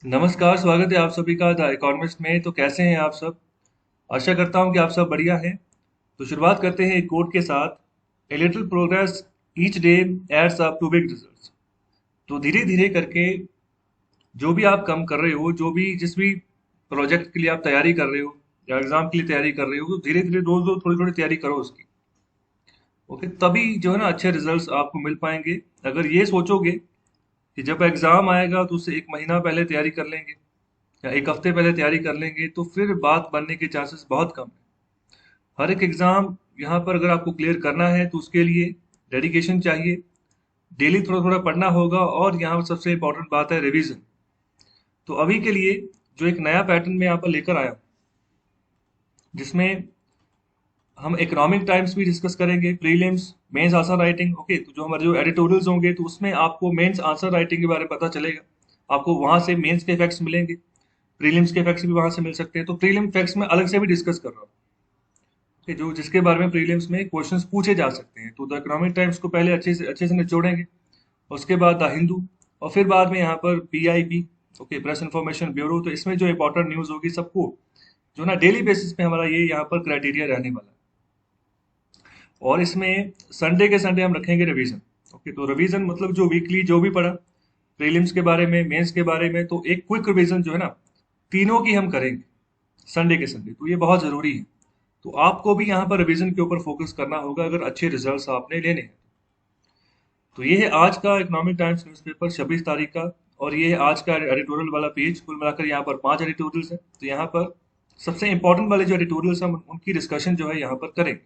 नमस्कार, स्वागत है आप सभी का द इकोनॉमिस्ट में। तो कैसे हैं आप सब? आशा करता हूं कि आप सब बढ़िया हैं। तो शुरुआत करते हैं एक कोट के साथ। A little progress each day adds up to big results. तो धीरे धीरे करके जो भी आप काम कर रहे हो, जो भी जिस भी प्रोजेक्ट के लिए आप तैयारी कर रहे हो या एग्जाम के लिए तैयारी कर रहे हो, तो धीरे धीरे रोज रोज थोड़ी थोड़ी तैयारी करो उसकी। ओके, तभी जो है ना अच्छे रिजल्ट्स आपको मिल पाएंगे। अगर ये सोचोगे कि जब एग्जाम आएगा तो उससे एक महीना पहले तैयारी कर लेंगे या एक हफ्ते पहले तैयारी कर लेंगे, तो फिर बात बनने के चांसेस बहुत कम है। हर एक एग्जाम यहाँ पर अगर आपको क्लियर करना है तो उसके लिए डेडिकेशन चाहिए। डेली थोड़ा थोड़ा पढ़ना होगा और यहाँ पर सबसे इंपॉर्टेंट बात है रिवीजन। तो अभी के लिए जो एक नया पैटर्न में यहाँ पर लेकर आया हूं, जिसमें हम इकोनॉमिक टाइम्स भी डिस्कस करेंगे, prelims, mains answer writing. Okay, तो जो हमारे जो एडिटोरियल्स होंगे तो उसमें आपको मेंस आंसर राइटिंग के बारे में पता चलेगा। आपको वहां से मेंस के फैक्ट्स मिलेंगे, प्रीलिम्स के फैक्ट्स भी वहां से मिल सकते हैं। तो प्रीलिम फैक्ट्स में अलग से भी डिस्कस कर रहा हूँ कि जो जिसके बारे में प्रीलिम्स में क्वेश्चंस पूछे जा सकते हैं। तो द इकोनॉमिक टाइम्स को पहले अच्छे से निचोड़ेंगे, उसके बाद द हिंदू, और फिर बाद में यहाँ पर PIB, okay, press information bureau. तो इसमें जो इंपॉर्टेंट न्यूज होगी सबको जो ना डेली बेसिस पे हमारा ये यहाँ पर क्राइटेरिया रहने वाला है। और इसमें संडे के संडे हम रखेंगे रिवीजन। ओके, तो रिवीजन मतलब जो वीकली जो भी पढ़ा प्रीलिम्स के बारे में, मेंस के बारे में, तो एक क्विक रिवीजन जो है ना तीनों की हम करेंगे संडे के संडे। तो ये बहुत जरूरी है। तो आपको भी यहाँ पर रिवीजन के ऊपर फोकस करना होगा अगर अच्छे रिजल्ट्स आपने लेने हैं। तो ये है आज का इकोनॉमिक टाइम्स न्यूज़पेपर 26 तारीख का। और ये है आज का एडिटोरियल वाला पेज। कुल मिलाकर यहाँ पर 5 एडिटोरियल्स हैं। तो यहाँ पर सबसे इंपॉर्टेंट वाले जो एडिटोरियल्स हैं उनकी डिस्कशन जो है यहाँ पर करेंगे।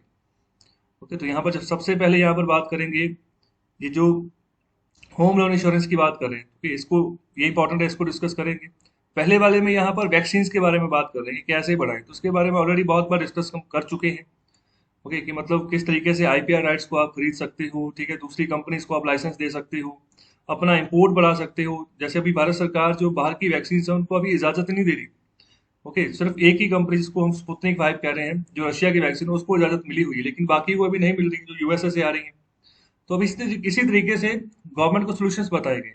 ओके, तो यहाँ पर जब सबसे पहले यहाँ पर बात करेंगे, ये जो होम लोन इंश्योरेंस की बात कर रहे हैं, तो इसको, ये इंपॉर्टेंट है, इसको डिस्कस करेंगे। पहले वाले में यहाँ पर वैक्सीन के बारे में बात कर रहे हैं कि कैसे बढ़ाएं, तो उसके बारे में ऑलरेडी बहुत बार डिस्कस हम कर चुके हैं। ओके, कि मतलब किस तरीके से आईपीआर राइट्स को आप खरीद सकते हो, ठीक है, दूसरी कंपनीज को आप लाइसेंस दे सकते हो, अपना इंपोर्ट बढ़ा सकते हो। जैसे अभी भारत सरकार जो बाहर की वैक्सीन है उनको अभी इजाजत नहीं दे रही। ओके, सिर्फ एक ही कंपनी जिसको हम स्पुतनिक 5 कह रहे हैं, जो रशिया की वैक्सीन है, उसको इजाजत मिली हुई है, लेकिन बाकी को अभी नहीं मिल रही जो यूएसए से आ रही है। तो अब इसी तरीके से गवर्नमेंट को सोल्यूशंस बताए गए।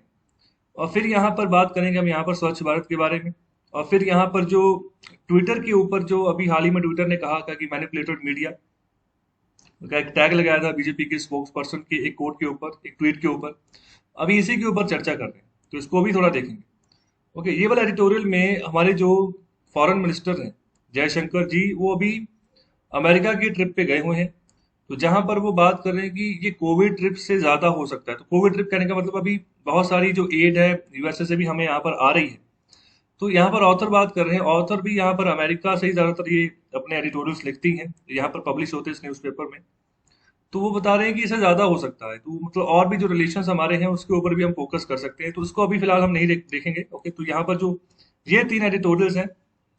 और फिर यहाँ पर बात करेंगे हम यहाँ पर स्वच्छ भारत के बारे में। और फिर यहाँ पर जो ट्विटर के ऊपर जो अभी हाल ही में ट्विटर ने कहा था कि मैनिपुलेटेड मीडिया का एक टैग लगाया था बीजेपी के स्पोक्स पर्सन के एक कोट के ऊपर, एक ट्वीट के ऊपर। अभी इसी के ऊपर चर्चा कर रहे हैं, तो इसको भी थोड़ा देखेंगे। ओके, ये वाला एडिटोरियल में हमारे जो फॉरेन मिनिस्टर हैं जयशंकर जी, वो अभी अमेरिका की ट्रिप पे गए हुए हैं। तो जहां पर वो बात कर रहे हैं कि ये कोविड ट्रिप से ज्यादा हो सकता है। तो कोविड ट्रिप कहने का मतलब अभी बहुत सारी जो एड है यूएसए से भी हमें यहाँ पर आ रही है। तो यहाँ पर ऑथर बात कर रहे हैं, ऑथर भी यहाँ पर अमेरिका से ही ज्यादातर ये अपने एडिटोरियल्स लिखती हैं, यहाँ पर पब्लिश होते हैं इस न्यूज़पेपर में। तो वो बता रहे हैं कि इससे ज्यादा हो सकता है। तो मतलब और भी जो रिलेशन हमारे हैं उसके ऊपर भी हम फोकस कर सकते हैं। तो उसको अभी फिलहाल हम नहीं देखेंगे। ओके, तो यहाँ पर जो ये 3 एडिटोरियल्स हैं,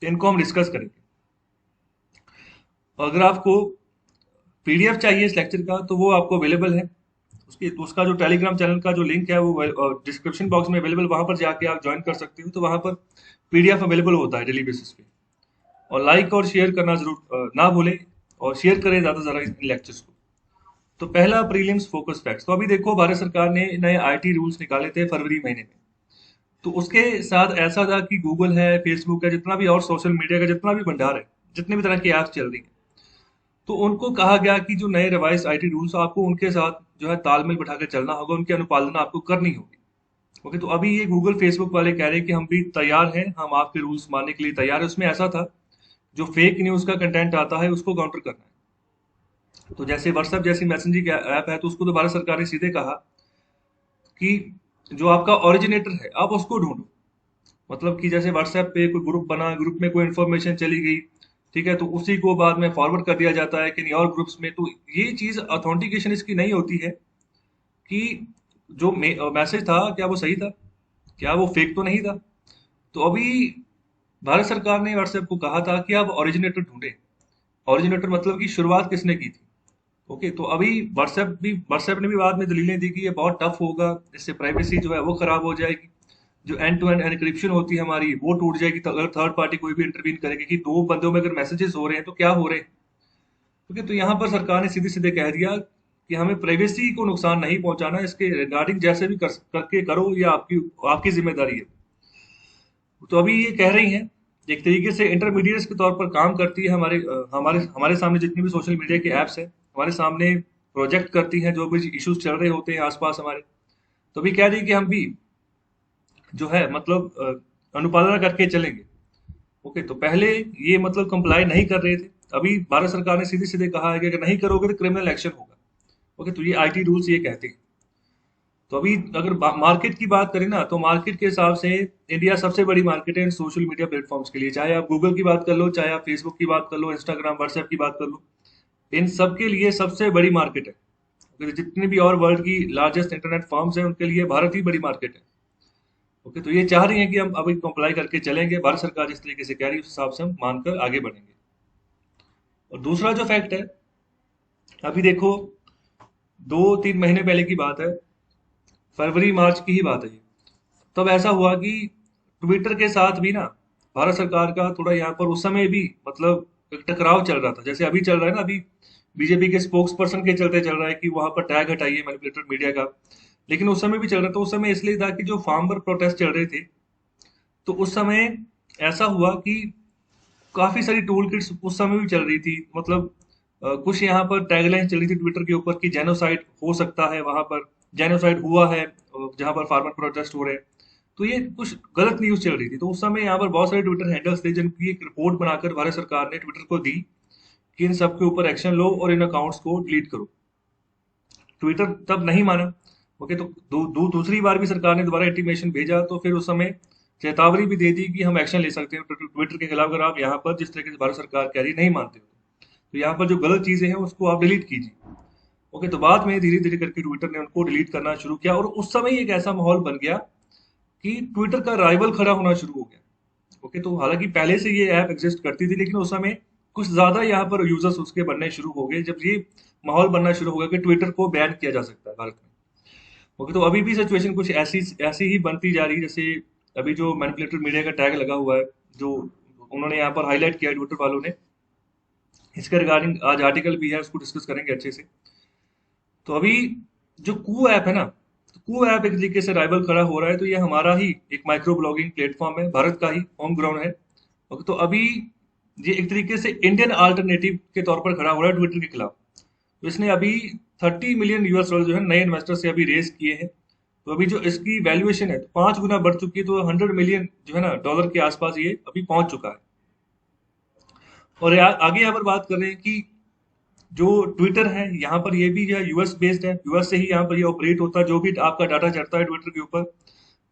तो इनको हम डिस्कस करेंगे। और अगर आपको पीडीएफ चाहिए इस लेक्चर का तो वो आपको अवेलेबल है। उसका जो टेलीग्राम चैनल का जो लिंक है वो डिस्क्रिप्शन बॉक्स में अवेलेबल, वहां पर जाके आप ज्वाइन कर सकते हो। तो वहां पर पीडीएफ अवेलेबल होता है डेली बेसिस पे। और लाइक और शेयर करना जरूर ना भूलें, और शेयर करें ज्यादा से ज्यादा इन लेक्चर्स को। तो पहला प्रीलिम्स फोकस फैक्ट्स। तो अभी देखो भारत सरकार ने नए आईटी रूल्स निकाले थे फरवरी महीने में। तो उसके साथ ऐसा था कि गूगल है, फेसबुक है, जितना भी और सोशल मीडिया का जितना भी भंडार है, जितने भी तरह की ऐप्स चल रही है, तो उनको कहा गया कि जो नए रिवाइज आईटी रूल्स आपको उनके साथ जो है तालमेल बिठा के चलना होगा, उनकी अनुपालना आपको करनी होगी। ओके, तो अभी ये गूगल फेसबुक वाले कह रहे हैं कि हम भी तैयार हैं, हम आपके रूल्स मानने के लिए तैयार है। उसमें ऐसा था, जो फेक न्यूज का कंटेंट आता है उसको काउंटर करना है। तो जैसे व्हाट्सएप जैसी मैसेजिंग ऐप है, तो उसको तो भारत सरकार ने सीधे कहा कि जो आपका ओरिजिनेटर है आप उसको ढूंढो। मतलब कि जैसे व्हाट्सएप पे कोई ग्रुप बना, ग्रुप में कोई इन्फॉर्मेशन चली गई, ठीक है, तो उसी को बाद में फॉरवर्ड कर दिया जाता है किन्हीं और ग्रुप्स में। तो ये चीज ऑथेंटिकेशन इसकी नहीं होती है कि जो मैसेज था क्या वो सही था, क्या वो फेक तो नहीं था। तो अभी भारत सरकार ने व्हाट्सएप को कहा था कि आप ओरिजिनेटर ढूंढे। ओरिजिनेटर मतलब कि शुरुआत किसने की थी। ओके, तो अभी व्हाट्सएप ने भी बाद में दलीलें दी कि ये बहुत टफ होगा, इससे प्राइवेसी जो है वो खराब हो जाएगी, जो एंड टू एंड एनक्रिप्शन होती है हमारी वो टूट जाएगी। तो अगर थर्ड पार्टी कोई भी इंटरवीन करेगी कि दो बंदों में अगर मैसेजेस हो रहे हैं तो क्या हो रहे हैं। ओके, तो यहाँ पर सरकार ने सीधे सीधे कह दिया कि हमें प्राइवेसी को नुकसान नहीं पहुंचाना, इसके रिगार्डिंग जैसे भी करके करो, ये आपकी आपकी जिम्मेदारी है। तो अभी ये कह रही हैं, एक तरीके से इंटरमीडिएट्स के तौर पर काम करती है, हमारे सामने जितनी भी सोशल मीडिया के ऐप्स हैं, हमारे सामने प्रोजेक्ट करती हैं जो भी इश्यूज चल रहे होते हैं आसपास हमारे। तो अभी कह रही है कि हम भी जो है मतलब अनुपालना करके चलेंगे। ओके, तो पहले ये मतलब कंप्लाई नहीं कर रहे थे, अभी भारत सरकार ने सीधे सीधे कहा है कि अगर नहीं करोगे तो क्रिमिनल एक्शन होगा। ओके, तो ये आईटी रूल्स ये कहते हैं। तो अभी अगर मार्केट की बात करें ना, तो मार्केट के हिसाब से इंडिया सबसे बड़ी मार्केट है सोशल मीडिया प्लेटफॉर्म्स के लिए, चाहे आप गूगल की बात कर लो, चाहे आप फेसबुक की बात कर लो, इंस्टाग्राम व्हाट्सएप की बात कर लो, इन सब के लिए सबसे बड़ी मार्केट है। अगर जितने भी और वर्ल्ड की लार्जेस्ट इंटरनेट फर्म्स हैं उनके लिए भारत ही बड़ी मार्केट है। ओके, तो ये चाह रही हैं कि हम अभी कंप्लाई करके चलेंगे, भारत सरकार जिस तरीके से कह रही है उस हिसाब से हम मानकर आगे बढ़ेंगे। और दूसरा जो फैक्ट है, अभी देखो 2-3 महीने पहले की बात है, फरवरी मार्च की ही बात है ये। तब ऐसा हुआ कि ट्विटर के साथ भी ना भारत सरकार का थोड़ा यहाँ पर उस समय भी मतलब एक टकराव चल रहा था, जैसे अभी चल रहा है ना, अभी बीजेपी के स्पोक्स पर्सन के चलते चल रहा है कि वहां पर टैग हटाइए मैनिपुलेटेड मीडिया का। लेकिन उस समय भी चल रहा था, उस समय इसलिए था कि जो फार्मर प्रोटेस्ट चल रहे थे, तो उस समय ऐसा हुआ कि काफी सारी टूल किट्स उस समय भी चल रही थी, मतलब कुछ यहाँ पर टैगलाइन चल रही थी ट्विटर के ऊपर कि जेनोसाइड हो सकता है, वहां पर जेनोसाइड हुआ है जहां पर फार्मर प्रोटेस्ट हो रहे हैं। तो ये कुछ गलत न्यूज चल रही थी, तो उस समय यहाँ पर बहुत सारे ट्विटर हैंडल्स थे जिनकी एक रिपोर्ट बनाकर भारत सरकार ने ट्विटर को दी कि इन सब के ऊपर एक्शन लो और इन अकाउंट्स को डिलीट करो। ट्विटर तब नहीं माना। ओके, तो दूसरी बार भी सरकार ने दोबारा इंटीमेशन भेजा, तो फिर उस समय चेतावनी भी दे दी कि हम एक्शन ले सकते हैं ट्विटर के खिलाफ, अगर आप यहाँ पर जिस तरीके से भारत सरकार कह रही नहीं मानते हो तो यहाँ पर जो गलत चीजें हैं उसको आप डिलीट कीजिए। ओके, तो बाद में धीरे धीरे करके ट्विटर ने उनको डिलीट करना शुरू किया, और उस समय एक ऐसा माहौल बन गया कि ट्विटर का राइवल खड़ा होना शुरू हो गया। ओके, तो हालांकि पहले से ये ऐप एग्जिस्ट करती थी, लेकिन उस समय कुछ ज्यादा यहाँ पर यूजर्स उसके बनने शुरू हो गए, जब ये माहौल बनना शुरू हो गया कि ट्विटर को बैन किया जा सकता है भारत में। ओके, तो अभी भी सिचुएशन कुछ ऐसी ऐसी ही बनती जा रही है, जैसे अभी जो मैनिपुलेटेड मीडिया का टैग लगा हुआ है, जो उन्होंने यहाँ पर हाईलाइट किया है ट्विटर वालों ने, इसके रिगार्डिंग आज आर्टिकल भी है, उसको डिस्कस करेंगे अच्छे से। तो अभी जो कू ऐप है ना, तो कू ऐप एक तरीके से राइवल खड़ा हो रहा है, तो ये हमारा ही एक माइक्रो ब्लॉगिंग प्लेटफॉर्म है, भारत का ही होम ग्राउंड है। ओके, तो अभी ये एक तरीके से इंडियन अल्टरनेटिव के तौर पर खड़ा हो रहा है ट्विटर के खिलाफ। तो इसने अभी 30 मिलियन US डॉलर जो है नए इन्वेस्टर से अभी रेज किए हैं। तो अभी जो इसकी वैल्यूएशन है तो 5 गुना बढ़ चुकी है, तो 100 मिलियन जो है ना डॉलर के आसपास ये अभी पहुंच चुका है। और आगे यहाँ पर बात कर रहे हैं कि जो ट्विटर है यहाँ पर ये भी जो है यूएस बेस्ड है, यूएस से ही यहाँ पर ये ऑपरेट होता है, जो भी आपका डाटा चढ़ता है ट्विटर के ऊपर,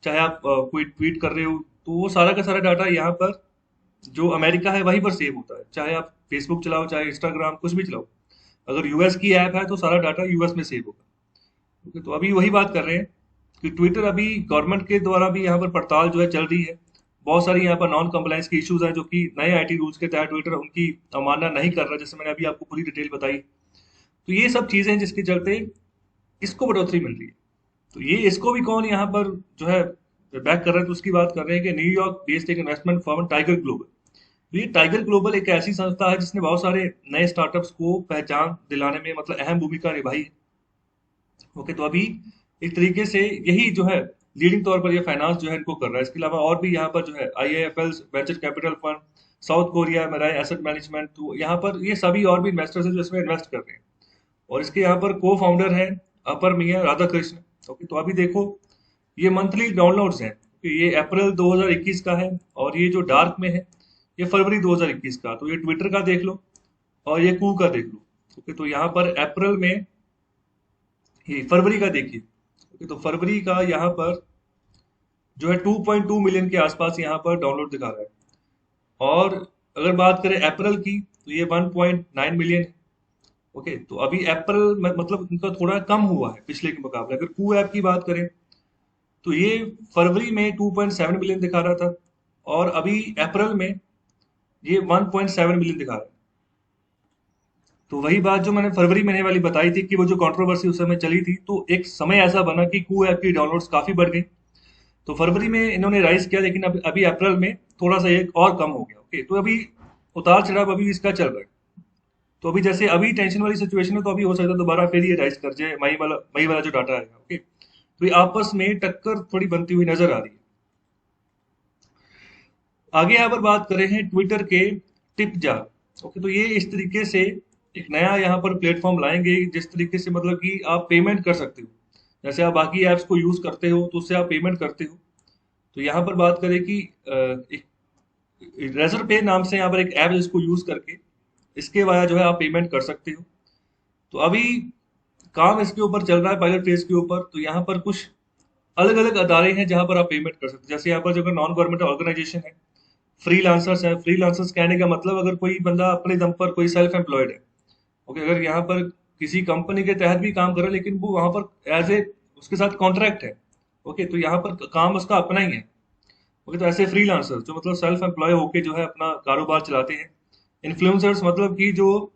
चाहे आप कोई ट्वीट कर रहे हो तो वो सारा का सारा डाटा यहाँ पर जो अमेरिका है वहीं पर सेव होता है, चाहे आप फेसबुक चलाओ चाहे इंस्टाग्राम कुछ भी चलाओ, अगर यूएस की ऐप है तो सारा डाटा यूएस में सेव होगा। ठीक है, तो अभी वही बात कर रहे हैं कि ट्विटर अभी गवर्नमेंट के द्वारा भी यहाँ पर पड़ताल जो है चल रही है, बहुत सारी यहाँ पर नॉन कंप्लायंस की इश्यूज हैं, जो कि नए आईटी रूल्स के तहत ट्विटर उनकी अवमानना नहीं कर रहा, जैसे मैंने अभी आपको पूरी डिटेल बताई। तो ये सब चीजें हैं जिसके चलते इसको बढ़ोतरी मिल रही है। तो ये इसको भी कौन यहाँ पर जो है बैक कर रहा है, तो उसकी बात कर रहे हैं कि न्यूयॉर्क बेस्ड एक इन्वेस्टमेंट फर्म टाइगर ग्लोबल। तो ये टाइगर ग्लोबल एक ऐसी संस्था है जिसने बहुत सारे नए स्टार्टअप्स को पहचान दिलाने में मतलब अहम भूमिका निभाई है। ओके, तो अभी एक तरीके से यही जो है लीडिंग तौर पर ये फाइनेंस जो है इनको कर रहा है। इसके अलावा और भी यहाँ पर जो है IIFL venture capital fund, south Korea Mirae asset management, तो यहाँ पर ये सभी और भी इन्वेस्टर्स हैं जो इसमें इन्वेस्ट कर रहे हैं। और इसके यहाँ पर को फाउंडर है अपर मियां राधा कृष्ण। ओके, तो अभी देखो ये मंथली डाउनलोड्स हैं, कि ये अप्रैल 2021 का है, और ये जो डार्क में है ये फरवरी 2021 का। तो ये ट्विटर का देख लो और ये कू का देख लो। ओके, तो यहाँ पर अप्रैल में, ये फरवरी का देखिए। ओके, तो फरवरी का यहाँ पर जो है 2.2 मिलियन के आसपास यहाँ पर डाउनलोड दिखा रहा है, और अगर बात करें अप्रैल की तो ये 1.9 मिलियन है। ओके, तो अभी अप्रैल में मतलब इनका थोड़ा कम हुआ है पिछले के मुकाबले। अगर कू ऐप की बात करें तो ये फरवरी में 2.7 मिलियन दिखा रहा था, और अभी अप्रैल में ये 1.7 मिलियन दिखा रहा है। तो वही बात जो मैंने फरवरी महीने वाली बताई थी कि वो जो कंट्रोवर्सी उस समय चली थी, तो एक समय ऐसा बना कि कू ऐप की डाउनलोड्स काफी बढ़ गई। तो फरवरी में इन्होंने राइज किया, लेकिन अभी अप्रैल में थोड़ा सा ये और कम हो गया। ओके, तो अभी उतार चढ़ाव अभी इसका चल रहा है। तो अभी जैसे अभी टेंशन वाली सिचुएशन है, तो अभी हो सकता है दोबारा फिर ये राइज कर जाए, मई वाला जो डाटा आएगा। ओके, तो ये आपस में टक्कर थोड़ी बनती हुई नजर आ रही है। आगे यहाँ पर बात करें हैं ट्विटर के टिप जार। ओके, तो ये इस तरीके से एक नया यहाँ पर प्लेटफॉर्म लाएंगे जिस तरीके से मतलब कि आप पेमेंट कर सकते हो। जैसे आप बाकी ऐप्स को यूज करते हो तो उससे आप पेमेंट करते हो। तो यहाँ पर बात करें कि एक रेजर पे नाम से यहाँ पर एक ऐप है जिसको यूज करके इसके वाया जो है आप पेमेंट कर सकते हो। तो अभी काम इसके ऊपर चल रहा है पायलट फेज के ऊपर। तो यहाँ पर कुछ अलग अलग अदारे हैं जहां पर आप पेमेंट कर सकते हैं। जैसे यहाँ पर जो नॉन गवर्नमेंट ऑर्गेनाइजेशन है, फ्रीलांसर्स है। फ्रीलांसर्स कहने का मतलब अगर कोई बंदा अपने दम पर कोई सेल्फ एम्प्लॉयड है, ओके, अगर यहाँ पर किसी कंपनी के तहत भी काम कर रहा है लेकिन वो वहां पर एज ए उसके साथ कॉन्ट्रैक्ट है, ओके, तो यहाँ पर काम उसका अपना ही है। ओके, तो ऐसे फ्रीलांसर्स जो मतलब सेल्फ एम्प्लॉय होके जो है अपना कारोबार चलाते हैं। इन्फ्लुएंसर्स मतलब कि जो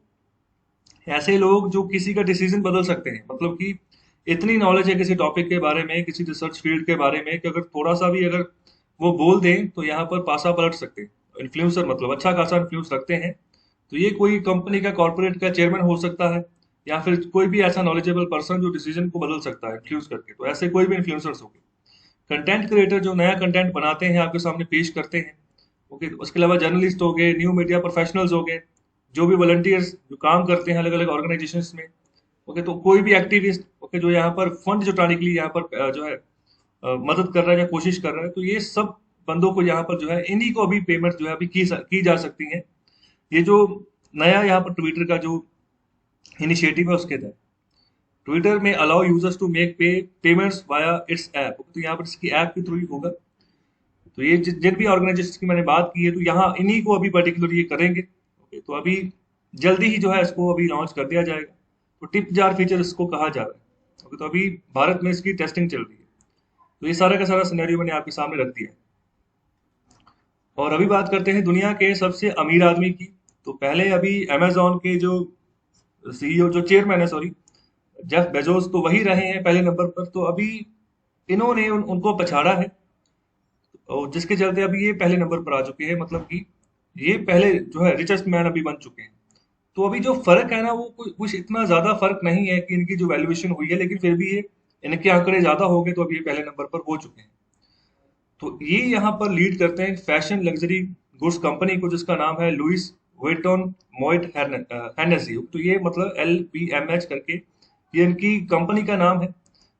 ऐसे लोग जो किसी का डिसीजन बदल सकते हैं, मतलब कि इतनी नॉलेज है किसी टॉपिक के बारे में, किसी रिसर्च फील्ड के बारे में कि अगर थोड़ा सा भी अगर वो बोल दें तो यहाँ पर पासा पलट सकते हैं। इन्फ्लुएंसर मतलब अच्छा खासा इन्फ्लुएंस रखते हैं। तो ये कोई कंपनी का कॉर्पोरेट का चेयरमैन हो सकता है या फिर कोई भी ऐसा नॉलेजेबल पर्सन जो डिसीजन को बदल सकता है इन्फ्लुएंस करके। तो ऐसे कोई भी इन्फ्लुएंसर्स हो गए। कंटेंट क्रिएटर जो नया कंटेंट बनाते हैं आपके सामने पेश करते हैं। ओके, उसके अलावा जर्नलिस्ट हो गए, न्यू मीडिया प्रोफेशनल्स हो गए, जो भी वॉलंटियर्स जो काम करते हैं अलग अलग ऑर्गेनाइजेशंस में। ओके, तो कोई भी एक्टिविस्ट, ओके, जो यहाँ पर फंड जुटाने के लिए यहाँ पर जो है मदद कर रहा है या कोशिश कर रहा है, तो ये सब बंदों को यहाँ पर जो है इन्हीं को अभी पेमेंट जो है अभी की जा सकती है। ये जो नया यहाँ पर ट्विटर का जो इनिशिएटिव है उसके तहत ट्विटर में allow users to make payments via its app. तो यहाँ पर इसकी ऐप के थ्रू ही होगा। तो ये जिन भी ऑर्गेनाइजेशन की मैंने बात की है तो यहाँ इन्हीं को अभी पर्टिकुलर ये करेंगे। ओके, तो अभी जल्दी ही जो है इसको अभी लॉन्च कर दिया जाएगा। तो टिप जार फीचर इसको कहा जा रहा है। ओके, तो अभी भारत में इसकी टेस्टिंग चल रही है। तो ये सारा का सारा सिनेरियो मैंने आपके सामने रख दिया है। और अभी बात करते हैं दुनिया के सबसे अमीर आदमी की। तो पहले अभी अमेजोन के जो सीईओ जो चेयरमैन है, सॉरी, जेफ बेजोस, तो वही रहे हैं पहले नंबर पर। तो अभी इन्होंने उनको पछाड़ा है और जिसके चलते अभी ये पहले नंबर पर आ चुके हैं। मतलब कि ये पहले जो है रिचेस्ट मैन अभी बन चुके हैं। तो अभी जो फर्क है ना वो कुछ इतना ज्यादा फर्क नहीं है कि इनकी जो वैल्यूएशन हुई है, लेकिन फिर भी ये इनके आंकड़े ज्यादा हो गए तो अभी ये पहले नंबर पर हो चुके हैं। तो ये यहाँ पर लीड करते हैं फैशन लग्जरी गुड्स कंपनी को जिसका नाम है लुइस वेटन मोइट हेनेसी। तो ये मतलब LVMH करके ये इनकी कंपनी का नाम है।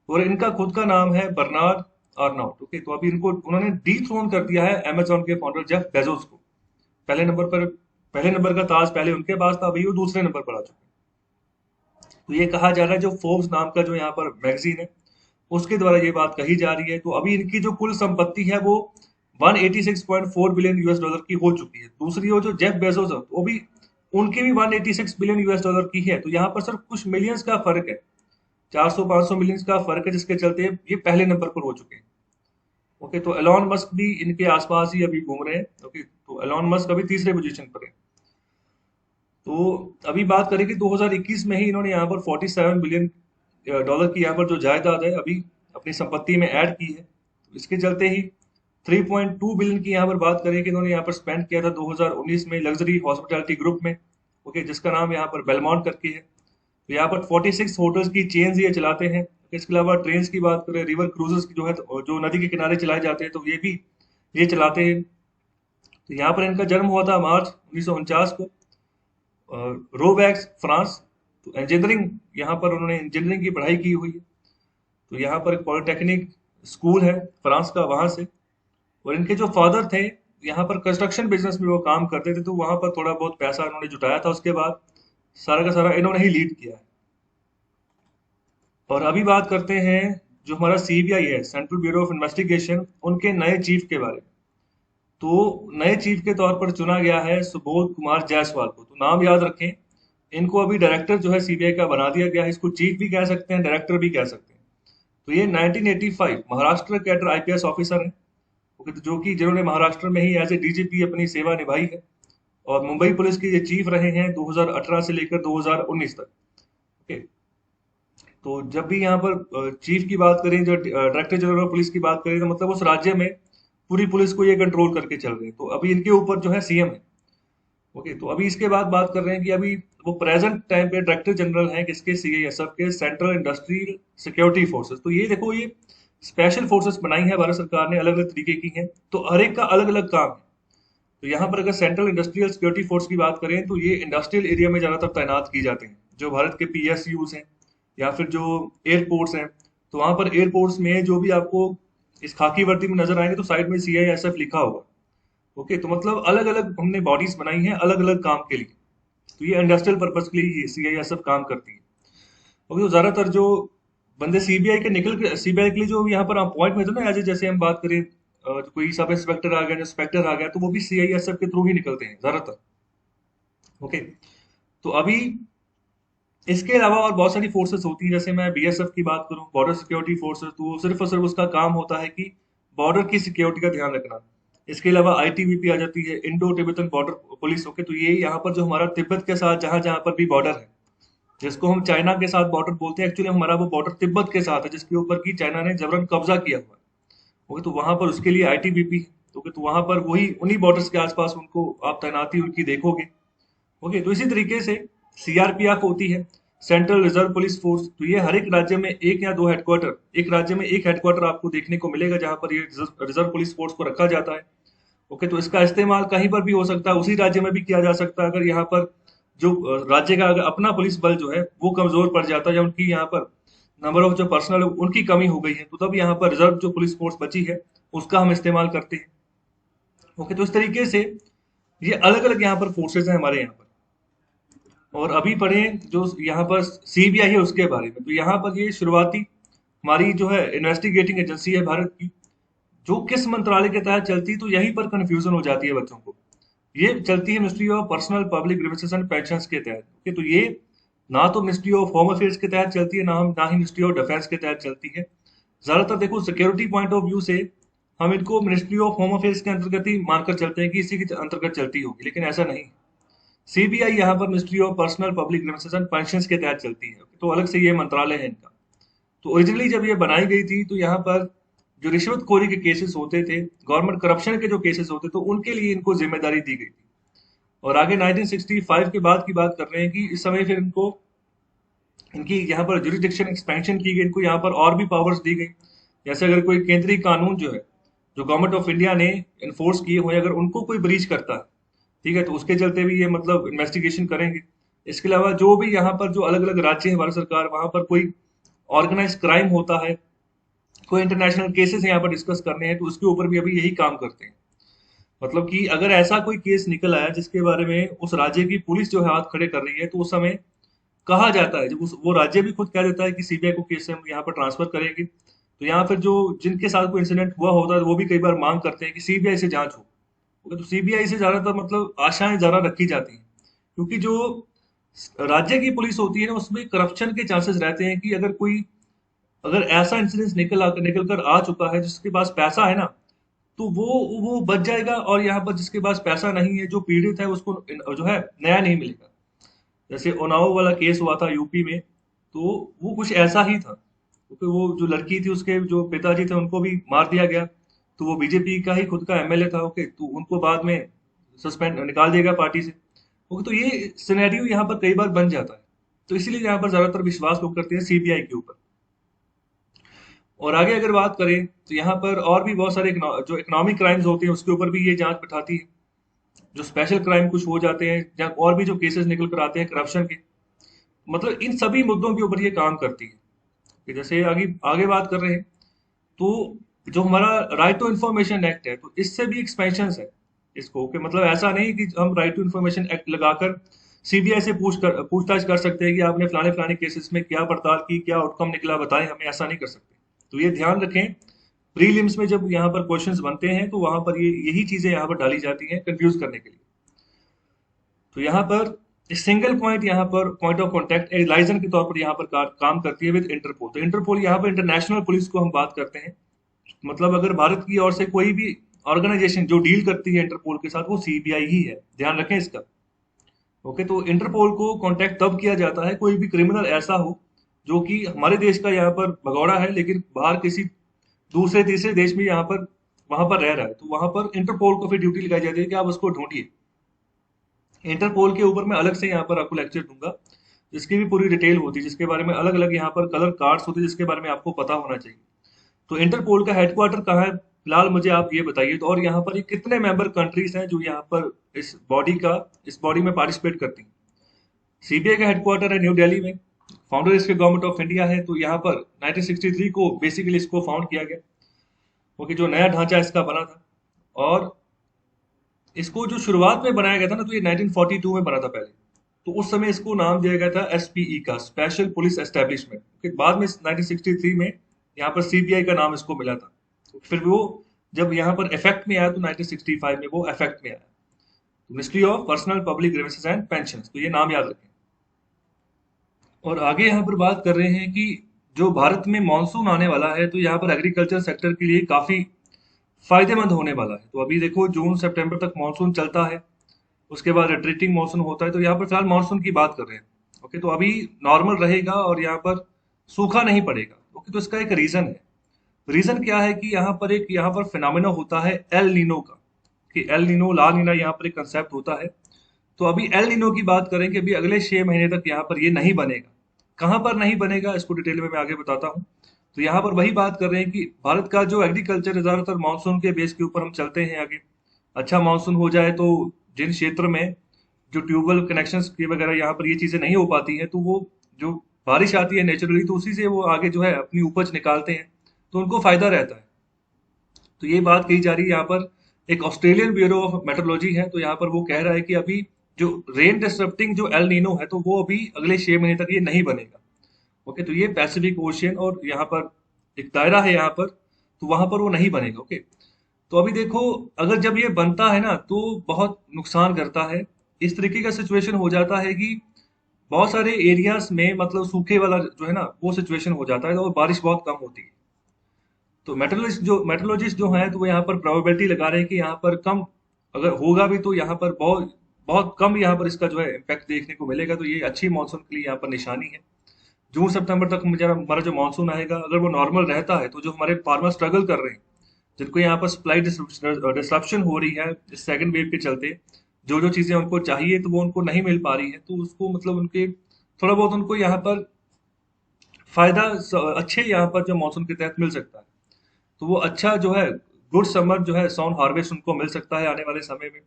और इनका खुद का नाम है बर्नार्ड अर्नौट। ओके, तो अभी इनको उन्होंने डी थ्रोन कर दिया है अमेजोन के फाउंडर जेफ बेजोस को। पहले नंबर पर, पहले नंबर का ताज पहले उनके पास था, अभी वो दूसरे नंबर पर आ चुके हैं। तो ये कहा जा रहा है जो फोर्ब्स नाम का जो यहाँ पर मैगजीन है उसके द्वारा ये बात कही जा रही है। तो अभी इनकी जो कुल संपत्ति है वो 186.4 बिलियन US डॉलर की हो चुकी है। दूसरी ओर जो जेफ बेजोस है वो भी, उनकी भी 186 बिलियन US डॉलर की है। तो यहाँ पर सिर्फ कुछ मिलियंस का फर्क है, 400-500 मिलियंस का फर्क है, जिसके चलते ये पहले नंबर पर हो चुके हैं। ओके, तो एलॉन मस्क भी इनके आसपास ही अभी घूम रहे हैं। ओके, तो एलॉन मस्क अभी तीसरे पोजीशन पर है। तो अभी बात करें कि 2021 में ही इन्होंने यहाँ पर 47 बिलियन डॉलर की यहाँ पर जो जायदाद है अभी अपनी संपत्ति में ऐड की है। तो इसके चलते ही 3.2 बिलियन की यहाँ पर बात करें कि इन्होंने यहाँ पर स्पेंड किया था 2019 में लग्जरी हॉस्पिटैलिटी ग्रुप में। ओके, जिसका नाम यहाँ पर बेलमॉन्ट करके है। तो यहाँ पर 46 होटल्स की चेन्स ये चलाते हैं। इसके अलावा ट्रेन की बात करें, रिवर क्रूजेस की जो है तो जो नदी के किनारे चलाए जाते हैं तो ये भी ये चलाते हैं। तो यहाँ पर इनका जन्म हुआ था मार्च 1949 को, रोबैक्स फ्रांस। तो इंजीनियरिंग यहाँ पर उन्होंने इंजीनियरिंग की पढ़ाई की हुई है। तो यहाँ पर एक पॉलिटेक्निक स्कूल है फ्रांस का, वहां से। और इनके जो फादर थे यहाँ पर कंस्ट्रक्शन बिजनेस में वो काम करते थे, तो वहां पर थोड़ा बहुत पैसा इन्होंने जुटाया था। उसके बाद सारा का सारा इन्होंने ही लीड किया है। और अभी बात करते हैं जो हमारा CBI है, सेंट्रल ब्यूरो ऑफ इन्वेस्टिगेशन, उनके नए चीफ के बारे में। तो नए चीफ के तौर पर चुना गया है सुबोध कुमार जायसवाल को। तो नाम याद रखें, इनको अभी डायरेक्टर जो है CBI का बना दिया गया है। इसको चीफ भी कह सकते हैं, डायरेक्टर भी कह सकते हैं। तो ये 1985 महाराष्ट्र कैडर IPS ऑफिसर हैं। ओके, तो जो कि जिन्होंने महाराष्ट्र में ही एज ए DGP अपनी सेवा निभाई है। और मुंबई पुलिस के ये चीफ रहे हैं 2018 से लेकर 2019 तक। ओके, तो जब भी यहाँ पर चीफ की बात करें, जो डायरेक्टर जनरल ऑफ पुलिस की बात करें, तो मतलब उस राज्य में पूरी पुलिस को ये कंट्रोल करके चल रहे हैं। तो अभी इनके ऊपर जो है CM है। ओके, तो अभी इसके बाद बात कर रहे हैं कि अभी वो प्रेजेंट टाइम पे डायरेक्टर जनरल हैं किसके, CISF के, सेंट्रल इंडस्ट्रियल सिक्योरिटी फोर्सेस। तो ये देखो, ये स्पेशल फोर्सेस बनाई है भारत सरकार ने, अलग अलग तरीके की हैं। तो हर एक का अलग अलग काम है। तो यहाँ पर अगर सेंट्रल इंडस्ट्रियल सिक्योरिटी फोर्स की बात करें तो ये इंडस्ट्रियल एरिया में ज़्यादातर तैनात की जाते हैं, जो भारत के पीएसयूज हैं या फिर जो एयरपोर्ट्स हैं। तो वहाँ पर एयरपोर्ट्स में जो भी आपको इस खाकी वर्दी में नजर आएंगे तो साइड में सीआईएसएफ लिखा होगा। ओके, तो मतलब अलग अलग हमने बॉडीज बनाई हैं अलग अलग काम के लिए। तो ये इंडस्ट्रियल पर्पज के लिए सीआईएसएफ काम करती है। ओके, तो ज्यादातर जो बंदे सीबीआई के निकल के सीबीआई के लिए जो यहाँ पर अपॉइंट में थे ना, जैसे हम बात करें तो कोई सब इंस्पेक्टर आ गया, इंस्पेक्टर आ गया, तो वो भी सीआईएसएफ के थ्रू ही निकलते हैं ज्यादातर। ओके, तो अभी इसके अलावा और बहुत सारी फोर्सेस होती हैं, जैसे मैं बीएसएफ की बात करूं, बॉर्डर सिक्योरिटी फोर्सेस, तो सिर्फ और सिर्फ उसका काम होता है कि बॉर्डर की सिक्योरिटी का ध्यान रखना। इसके अलावा आईटीबीपी आ जाती है, Indo Tibetan border police. Okay, तो ये यहाँ पर जो हमारा तिब्बत के साथ जहां जहां पर भी बॉर्डर है, जिसको हम चाइना के साथ बॉर्डर बोलते हैं, एक्चुअली हमारा वो बॉर्डर तिब्बत के साथ है, जिसके ऊपर की चाइना ने जबरन कब्जा किया हुआ है। ओके, तो वहां पर उसके लिए आईटीबीपी। ओके, तो वहां पर वही उन्हीं बॉर्डर्स के आसपास उनको आप तैनाती उनकी देखोगे। ओके, तो इसी तरीके से सीआरपीएफ होती है, सेंट्रल रिजर्व पुलिस फोर्स। तो ये हर एक राज्य में एक या दो हेडक्वार्टर, एक राज्य में एक हेडक्वार्टर आपको देखने को मिलेगा जहां पर ये रिजर्व पुलिस फोर्स को रखा जाता है। ओके, तो इसका इस्तेमाल कहीं पर भी हो सकता है, उसी राज्य में भी किया जा सकता है अगर यहाँ पर जो राज्य का अगर अपना पुलिस बल जो है वो कमजोर पड़ जाता है, या उनकी यहाँ पर नंबर ऑफ जो पर्सनल उनकी कमी हो गई है, तो तब यहाँ पर रिजर्व जो पुलिस फोर्स बची है उसका हम इस्तेमाल करते हैं। ओके, तो इस तरीके से ये अलग अलग यहाँ पर फोर्सेज हैं हमारे यहाँ पर। और अभी पढ़ें जो यहाँ पर सीबीआई है उसके बारे में, तो यहाँ पर ये शुरुआती हमारी जो है इन्वेस्टिगेटिंग एजेंसी है भारत की, जो किस मंत्रालय के तहत चलती है, तो यहीं पर कंफ्यूजन हो जाती है बच्चों को। ये चलती है ministry of personnel public grievances and pensions के तहत। ओके, तो ये ना तो मिनिस्ट्री ऑफ होम अफेयर्स के तहत चलती है, ना ही मिनिस्ट्री ऑफ डिफेंस के तहत चलती है। ज्यादातर देखो सिक्योरिटी पॉइंट ऑफ व्यू से हम इनको मिनिस्ट्री ऑफ होम अफेयर्स के अंतर्गत ही मानकर चलते हैं कि इसी के अंतर्गत चलती होगी, लेकिन ऐसा नहीं। सीबीआई यहाँ पर ministry of personnel public grievances and pensions के तहत चलती है, तो अलग से ये मंत्रालय है इनका। तो ओरिजिनली जब ये बनाई गई थी तो यहाँ पर जो रिश्वतखोरी के केसेस होते थे, गवर्नमेंट करप्शन के जो केसेस होते, तो उनके लिए इनको जिम्मेदारी दी गई थी। और आगे 1965 के बाद की बात कर रहे हैं कि इस समय फिर इनको इनकी यहाँ पर जुरिडिक्शन एक्सपेंशन की गई, इनको यहाँ पर और भी पावर्स दी गई। जैसे अगर कोई केंद्रीय कानून जो है, जो गवर्नमेंट ऑफ इंडिया ने इन्फोर्स किए हुए, अगर उनको कोई ब्रीच करता है, ठीक है, तो उसके चलते भी ये मतलब इन्वेस्टिगेशन करेंगे। इसके अलावा जो भी यहाँ पर जो अलग अलग राज्य है भारत सरकार, वहां पर कोई ऑर्गेनाइज क्राइम होता है, कोई इंटरनेशनल केसेस यहाँ पर डिस्कस करने हैं, तो उसके ऊपर भी अभी यही काम करते हैं। मतलब कि अगर ऐसा कोई केस निकल आया जिसके बारे में उस राज्य की पुलिस जो है हाथ खड़े कर रही है, तो उस समय कहा जाता है, जब वो राज्य भी खुद कह देता है कि सीबीआई को केस हम यहाँ पर ट्रांसफर करेंगे, तो यहाँ फिर जो जिनके साथ कोई इंसिडेंट हुआ होता है वो भी कई बार मांग करते हैं कि सीबीआई से जांच हो। तो सीबीआई से ज्यादातर मतलब आशाएं ज्यादा रखी जाती हैं, क्योंकि जो राज्य की पुलिस होती है ना, उसमें करप्शन के चांसेस रहते हैं कि अगर ऐसा इंसिडेंस निकल कर आ चुका है जिसके पास पैसा है ना, तो वो बच जाएगा, और यहाँ पर जिसके पास पैसा नहीं है, जो पीड़ित है, उसको जो है न्याय नहीं मिलेगा। जैसे उन्नाव वाला केस हुआ था यूपी में, तो वो कुछ ऐसा ही था, क्योंकि वो जो लड़की थी उसके जो पिताजी थे उनको भी मार दिया गया, तो वो बीजेपी का ही खुद का एमएलए था। ओके, तो उनको बाद में सस्पेंड निकाल दिया गया पार्टी से। ओके, तो ये सिनेरियो यहाँ पर कई बार बन जाता है, तो इसीलिए यहाँ पर ज्यादातर विश्वास लोग करते हैं सीबीआई के ऊपर। और आगे अगर बात करें तो यहाँ पर और भी बहुत सारे जो इकोनॉमिक क्राइम्स होते हैं उसके ऊपर भी ये जांच बिठाती है। जो स्पेशल क्राइम कुछ हो जाते हैं, या और भी जो केसेस निकल कर आते हैं करप्शन के, मतलब इन सभी मुद्दों के ऊपर ये काम करती है। कि जैसे आगे आगे बात कर रहे हैं, तो जो हमारा राइट टू इन्फॉर्मेशन एक्ट है, तो इससे भी एक्सपेंशन है इसको, कि मतलब ऐसा नहीं कि हम राइट टू इन्फॉर्मेशन एक्ट लगाकर सीबीआई से पूछताछ कर सकते हैं कि आपने फलाने फलाने केसेस में क्या पड़ताल की, क्या आउटकम निकला, बताएं हमें, ऐसा नहीं कर सकते। तो ये ध्यान रखें, प्रीलिम्स में जब यहाँ पर क्वेश्चंस बनते हैं तो वहां पर यही चीजें यहाँ पर डाली जाती हैं कंफ्यूज करने के लिए। तो यहाँ पर सिंगल पॉइंट, यहाँ पर पॉइंट ऑफ कॉन्टेक्ट लाइजन के तौर पर यहाँ पर काम करती है विद इंटरपोल। तो इंटरपोल यहाँ पर इंटरनेशनल पुलिस को हम बात करते हैं, मतलब अगर भारत की ओर से कोई भी ऑर्गेनाइजेशन जो डील करती है इंटरपोल के साथ, वो सीबीआई ही है, ध्यान रखें इसका। ओके, तो इंटरपोल को कांटेक्ट तब किया जाता है कोई भी क्रिमिनल ऐसा हो जो कि हमारे देश का यहाँ पर भगौड़ा है, लेकिन बाहर किसी दूसरे तीसरे देश में यहाँ पर वहां पर रह रहा है, तो वहां पर इंटरपोल को फिर ड्यूटी लगाई जाती है कि आप उसको ढूंढिए। इंटरपोल के ऊपर मैं अलग से यहाँ पर आपको लेक्चर दूंगा, जिसकी भी पूरी डिटेल होती है, जिसके बारे में अलग अलग यहाँ पर कलर कार्ड्स होते हैं, जिसके बारे में आपको पता होना चाहिए। तो इंटरपोल का हेडक्वार्टर कहाँ है? फिलहाल मुझे आप ये बताइए, तो और यहाँ पर ये कितने मेंबर कंट्रीज हैं जो यहाँ पर इस बॉडी में पार्टिसिपेट करती हैं? सीबीआई का हेडक्वार्टर है न्यू दिल्ली में। फाउंडर इसके गवर्नमेंट ऑफ इंडिया है। तो यहाँ पर 1963 को बेसिकली इसको फाउंड किया गया, क्योंकि जो नया ढांचा इसका बना था। और इसको जो शुरुआत में बनाया गया था ना, तो ये 1942 में बना था पहले। तो उस समय इसको नाम दिया गया था एसपीई का, स्पेशल पुलिस एस्टेब्लिशमेंट। फिर बाद में 1963 में यहाँ पर सीबीआई का नाम इसको मिला था। तो फिर वो जब यहाँ पर इफेक्ट में आया तो 1965 में वो इफेक्ट में आया, ministry of personnel public grievances and pension. तो ये नाम याद रखें। और आगे यहाँ पर बात कर रहे हैं कि जो भारत में मानसून आने वाला है, तो यहाँ पर एग्रीकल्चर सेक्टर के लिए काफी फायदेमंद होने वाला है। तो अभी देखो जून सितंबर तक मानसून चलता है, उसके बाद रिट्रीटिंग मानसून होता है। तो यहाँ पर फिलहाल मानसून की बात कर रहे हैं। ओके, तो अभी नॉर्मल रहेगा और यहाँ पर सूखा नहीं पड़ेगा। ओके, तो इसका एक रीजन है। रीजन क्या है कि यहाँ पर फिनोमेना होता है एल नीनो का, कि एल नीनो ला नीना यहाँ पर एक कंसेप्ट होता है। तो अभी एल नीनो की बात करें कि अभी अगले 6 महीने तक यहाँ पर ये नहीं बनेगा। कहाँ पर नहीं बनेगा इसको डिटेल में मैं आगे बताता हूँ। तो यहाँ पर वही बात कर रहे हैं कि भारत का जो एग्रीकल्चर है ज्यादातर मानसून के बेस के ऊपर हम चलते हैं आगे। अच्छा मानसून हो जाए तो जिन क्षेत्र में जो ट्यूबवेल कनेक्शंस की वगैरह यहाँ पर ये चीजें नहीं हो पाती हैं, तो वो जो बारिश आती है नेचुरली, तो उसी से वो आगे जो है अपनी उपज निकालते हैं, तो उनको फायदा रहता है। तो ये बात कही जा रही है यहाँ पर। एक ऑस्ट्रेलियन ब्यूरो ऑफ मेट्रोलॉजी है, तो यहाँ पर वो कह रहा है कि अभी जो रेन डिस्टरप्टिंग जो एल नीनो है, तो वो अभी अगले 6 महीने तक ये नहीं बनेगा। ओके, तो ये पैसिफिक ओशियन और यहाँ पर एक दायरा है यहाँ पर, तो वहां पर वो नहीं बनेगा। ओके, तो अभी देखो अगर जब ये बनता है ना, तो बहुत नुकसान करता है। इस तरीके का सिचुएशन हो जाता है कि बहुत सारे एरियाज में मतलब सूखे वाला जो है ना वो सिचुएशन हो जाता है, और बारिश बहुत कम होती है। तो मेट्रोलॉजिस्ट जो है, तो वो यहाँ पर प्रोबेबिलिटी लगा रहे हैं कि यहाँ पर कम अगर होगा भी, तो यहाँ पर बहुत बहुत कम यहाँ पर इसका जो है इम्पैक्ट देखने को मिलेगा। तो ये अच्छी मानसून के लिए यहाँ पर निशानी है। जून सितंबर तक हमारा जो मानसून आएगा, अगर वो नॉर्मल रहता है, तो जो हमारे फार्मर स्ट्रगल कर रहे हैं, जिनको यहाँ पर सप्लाई डिस्ट्रप्शन हो रही है इस सेकंड वेव के चलते, जो जो चीजें उनको चाहिए तो वो उनको नहीं मिल पा रही है, तो उसको मतलब उनके थोड़ा बहुत उनको यहाँ पर फायदा अच्छे यहाँ पर जो मानसून के तहत मिल सकता है। तो वो अच्छा जो है गुड समर जो है सॉन हार्वेस्ट उनको मिल सकता है आने वाले समय में।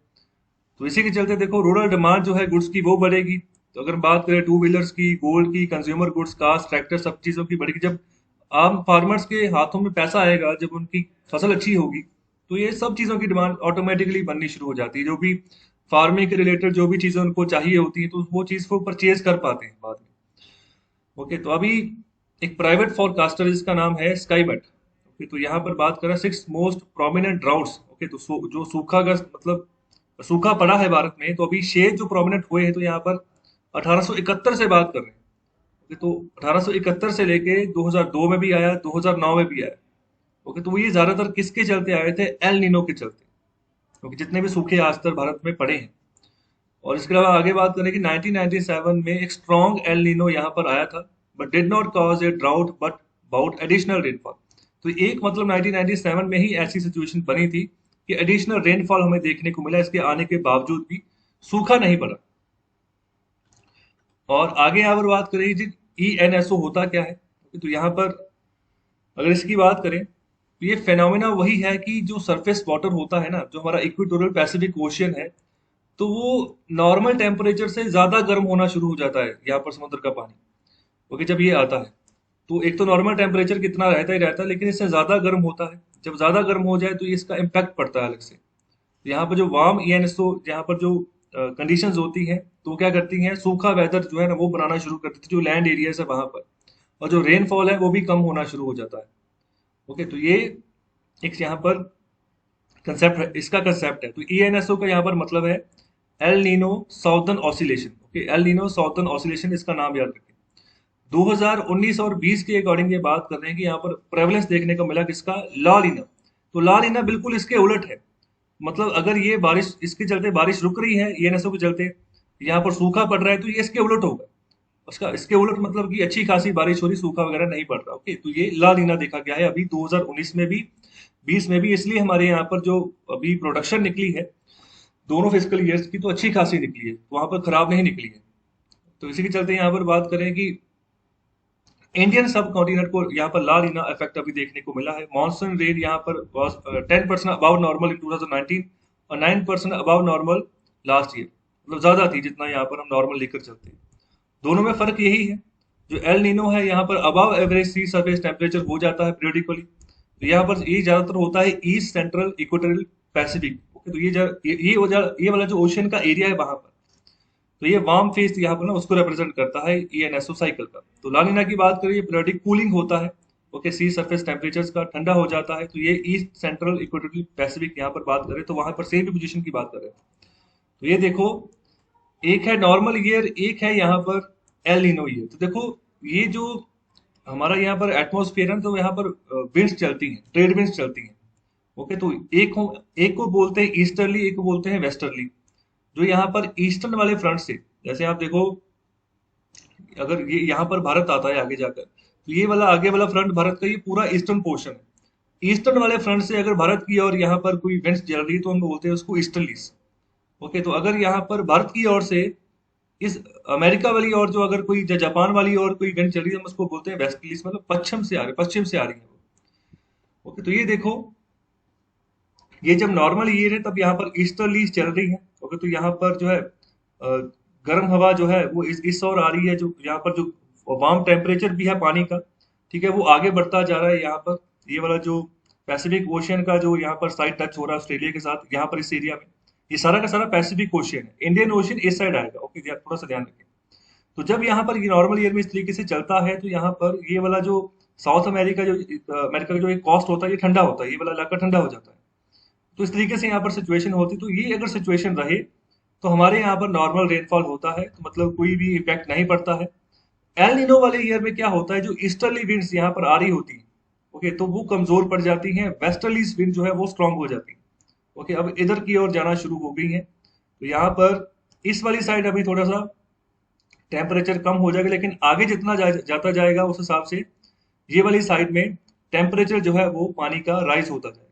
तो इसी के चलते देखो रूरल डिमांड जो है गुड्स की वो बढ़ेगी। तो अगर बात करें टू व्हीलर्स की, गोल्ड की, कंज्यूमर गुड्स, कार्स, ट्रैक्टर, सब चीजों की बढ़ेगी। जब आम फार्मर्स के हाथों में पैसा आएगा, जब उनकी फसल अच्छी होगी, तो ये सब चीजों की डिमांड ऑटोमेटिकली बननी शुरू हो जाती है। जो भी फार्मिंग के रिलेटेड जो भी चीजें उनको चाहिए होती है, तो वो चीज वो परचेज कर पाते हैं बाद में। ओके, तो अभी एक प्राइवेट फोरकास्टर जिसका नाम है स्काईमेट। ओके, तो यहाँ पर बात करें 6 मोस्ट प्रोमिनेंट ड्राउट्स। ओके, तो जो सूखाग्रस्त मतलब सूखा पड़ा है भारत में, तो अभी 6 जो प्रोमिनेंट हुए हैं, तो यहाँ पर 1871 से बात कर रहे हैं। ओके, तो 1871 से लेके 2002 में भी आया, 2009 में भी आया। ओके, तो ये ज्यादातर किसके चलते आए थे? एल नीनो के चलते। क्योंकि जितने भी सूखे आज तक भारत में पड़े हैं। और इसके अलावा आगे बात करें कि 1997 में एक स्ट्रॉन्ग एल नीनो यहाँ पर आया था, but did not cause A drought but about additional rainfall. तो एक मतलब 1997 में ही ऐसी सिचुएशन बनी थी कि एडिशनल रेनफॉल हमें देखने को मिला, इसके आने के बावजूद भी सूखा नहीं पड़ा। और आगे यहाँ पर बात करें जी ईएनएसओ होता क्या है। तो यहाँ पर अगर इसकी बात करें, तो ये फेनोमेना वही है कि जो सरफेस वाटर होता है ना, जो हमारा इक्वेटोरियल पैसिफिक ओशियन है, तो वो नॉर्मल टेम्परेचर से ज्यादा गर्म होना शुरू हो जाता है यहाँ पर समुद्र का पानी। ओके, जब ये आता है, तो एक तो नॉर्मल टेम्परेचर कितना रहता ही रहता है, लेकिन इससे ज्यादा गर्म होता है। जब ज्यादा गर्म हो जाए तो ये इसका इम्पैक्ट पड़ता है अलग से। तो यहाँ पर जो वार्म ईएनएसओ यहाँ पर जो कंडीशंस होती हैं, तो वो क्या करती हैं, सूखा वेदर जो है ना वो बनाना शुरू कर देती है जो लैंड एरियाज है वहां पर। और जो रेनफॉल है वो भी कम होना शुरू हो जाता है। ओके, तो ये एक यहाँ पर कंसेप्ट है, इसका कंसेप्ट है। तो ईएनएसओ का यहाँ पर मतलब है El Nino southern oscillation. Okay, El Nino southern oscillation, इसका नाम याद रखें। 2019 और 20 के अकॉर्डिंग ये बात कर रहे हैं कि यहाँ पर प्रेवलेंस देखने को मिला किसका? ला लीना। तो ला लीना बिल्कुल इसके उलट है। मतलब अगर ये बारिश इसके चलते बारिश रुक रही है ईएनएसओ के चलते, यहाँ पर सूखा पड़ रहा है, तो ये इसके उलट होगा। उसका इसके उलट मतलब कि अच्छी खासी बारिश हो रही, सूखा वगैरह नहीं पड़ रहा। ओके, तो ये ला लीना देखा गया है अभी 2019 में भी, 20 में भी। इसलिए हमारे यहाँ पर जो अभी प्रोडक्शन निकली है दोनों फिजिकल ईयर्स की, तो अच्छी खासी निकली है, वहां पर खराब नहीं निकली है। तो इसी के चलते यहाँ पर बात करें कि इंडियन सब कॉन्टिनेंट को यहाँ पर ला नीना इफेक्ट अभी देखने को मिला है। मॉनसून रेन यहाँ पर 10% अबाव नॉर्मल इन 2019 और 9% अबाव नॉर्मल लास्ट ईयर, मतलब ज्यादा थी जितना यहाँ पर हम नॉर्मल लेकर चलते हैं। दोनों में फर्क यही है, जो एल नीनो है यहाँ पर अबाव एवरेज सी सरफेस टेम्परेचर हो जाता है पीरियडिकली। तो यहाँ पर ये ज्यादातर होता है east central equatorial Pacific. Okay, तो ये वाला जो ओशन का एरिया है वहां पर, तो ये वार्म फेस यहाँ पर ना उसको रिप्रेजेंट करता है ईएनएसओ साइकिल का। तो लानिना की बात करें, ये पीरियोडिक कूलिंग होता है। ओके, सी सरफेस टेम्परेचर्स का ठंडा हो जाता है। तो ये ईस्ट सेंट्रल इक्वेटोरियल पैसिफिक यहाँ पर बात करें तो वहां पर सेम पोजीशन की बात करें तो ये देखो, एक है नॉर्मल ईयर, एक है यहाँ पर एल नीनो ईयर। तो देखो, ये जो हमारा यहाँ पर एटमोस्फेयर है तो यहाँ पर विंड्स चलती हैं, ट्रेड विंड्स चलती हैं। ओके, तो एक को बोलते हैं ईस्टर्ली, एक को बोलते हैं वेस्टर्ली। जो यहाँ पर ईस्टर्न वाले फ्रंट से, जैसे आप देखो, अगर ये यहाँ पर भारत आता है आगे जाकर, तो ये वाला आगे वाला फ्रंट भारत का ये पूरा ईस्टर्न पोर्शन है। ईस्टर्न वाले फ्रंट से अगर भारत की और यहाँ पर कोई विंड्स चल रही है तो हम बोलते हैं उसको ईस्टर्लीज। ओके, तो अगर यहाँ पर भारत की ओर से इस अमेरिका वाली और जो अगर कोई जापान वाली और कोई विंड चल रही है, हम उसको बोलते हैं वेस्टर्लीज, मतलब पश्चिम से आ रही है वो। ओके, तो ये देखो, ये जब नॉर्मल ईयर है तब यहाँ पर ईस्टर्लीज चल रही है। ओके, तो यहाँ पर जो है गर्म हवा जो है वो इस ओर आ रही है, जो यहाँ पर जो वार्म टेम्परेचर भी है पानी का, ठीक है, वो आगे बढ़ता जा रहा है। यहाँ पर ये वाला जो पैसिफिक ओशियन का जो यहाँ पर साइड टच हो रहा है ऑस्ट्रेलिया के साथ, यहाँ पर इस एरिया में ये सारा का सारा पैसिफिक ओशियन है। इंडियन ओशियन इस साइड आएगा। ओके, थोड़ा सा ध्यान रखें। तो जब यहाँ पर ये नॉर्मल ईयर में इस तरीके से चलता है तो यहाँ पर ये वाला जो साउथ अमेरिका जो अमेरिका का जो एक कॉस्ट होता है ये ठंडा होता है, ये वाला इलाका ठंडा हो जाता है। तो इस तरीके से यहाँ पर सिचुएशन होती, तो ये अगर सिचुएशन रहे तो हमारे यहाँ पर नॉर्मल रेनफॉल होता है, तो मतलब कोई भी इफेक्ट नहीं पड़ता है। एल निनो वाले ईयर में क्या होता है, जो ईस्टर्ली विंड्स यहाँ पर आ रही होती है, ओके, तो वो कमजोर पड़ जाती हैं, वेस्टर्ली विंड जो है वो स्ट्रांग हो जाती है। ओके, अब इधर की ओर जाना शुरू हो गई है। तो यहाँ पर इस वाली साइड अभी थोड़ा सा टेम्परेचर कम हो जाएगा, लेकिन आगे जितना जाता जाएगा उस हिसाब से ये वाली साइड में टेम्परेचर जो है वो पानी का राइज होता जाएगा।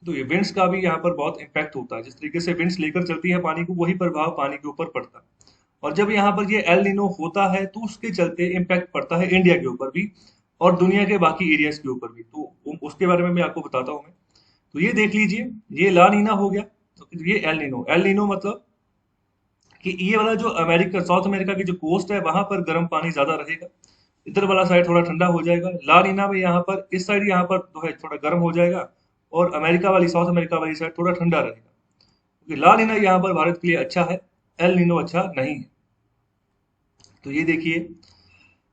तो ये विंड्स का भी यहाँ पर बहुत इम्पैक्ट होता है। जिस तरीके से विंड्स लेकर चलती है पानी को, वही प्रभाव पानी के ऊपर पड़ता है। और जब यहाँ पर ये एल नीनो होता है तो उसके चलते इम्पैक्ट पड़ता है इंडिया के ऊपर भी और दुनिया के बाकी एरियाज के ऊपर भी। तो उसके बारे में मैं आपको बताता हूँ मैं। तो ये देख लीजिए, ये ला नीना हो गया, तो ये एल नीनो। एल नीनो मतलब कि ये वाला जो अमेरिका, साउथ अमेरिका की जो कोस्ट है वहां पर गर्म पानी ज्यादा रहेगा, इधर वाला साइड थोड़ा ठंडा हो जाएगा। ला नीना में यहाँ पर इस साइड यहाँ पर जो है थोड़ा गर्म हो जाएगा और अमेरिका वाली, साउथ अमेरिका वाली साइड थोड़ा ठंडा रहेगा। क्योंकि ला नीना यहाँ पर भारत के लिए अच्छा है, एल नीनो अच्छा नहीं है। तो ये देखिए,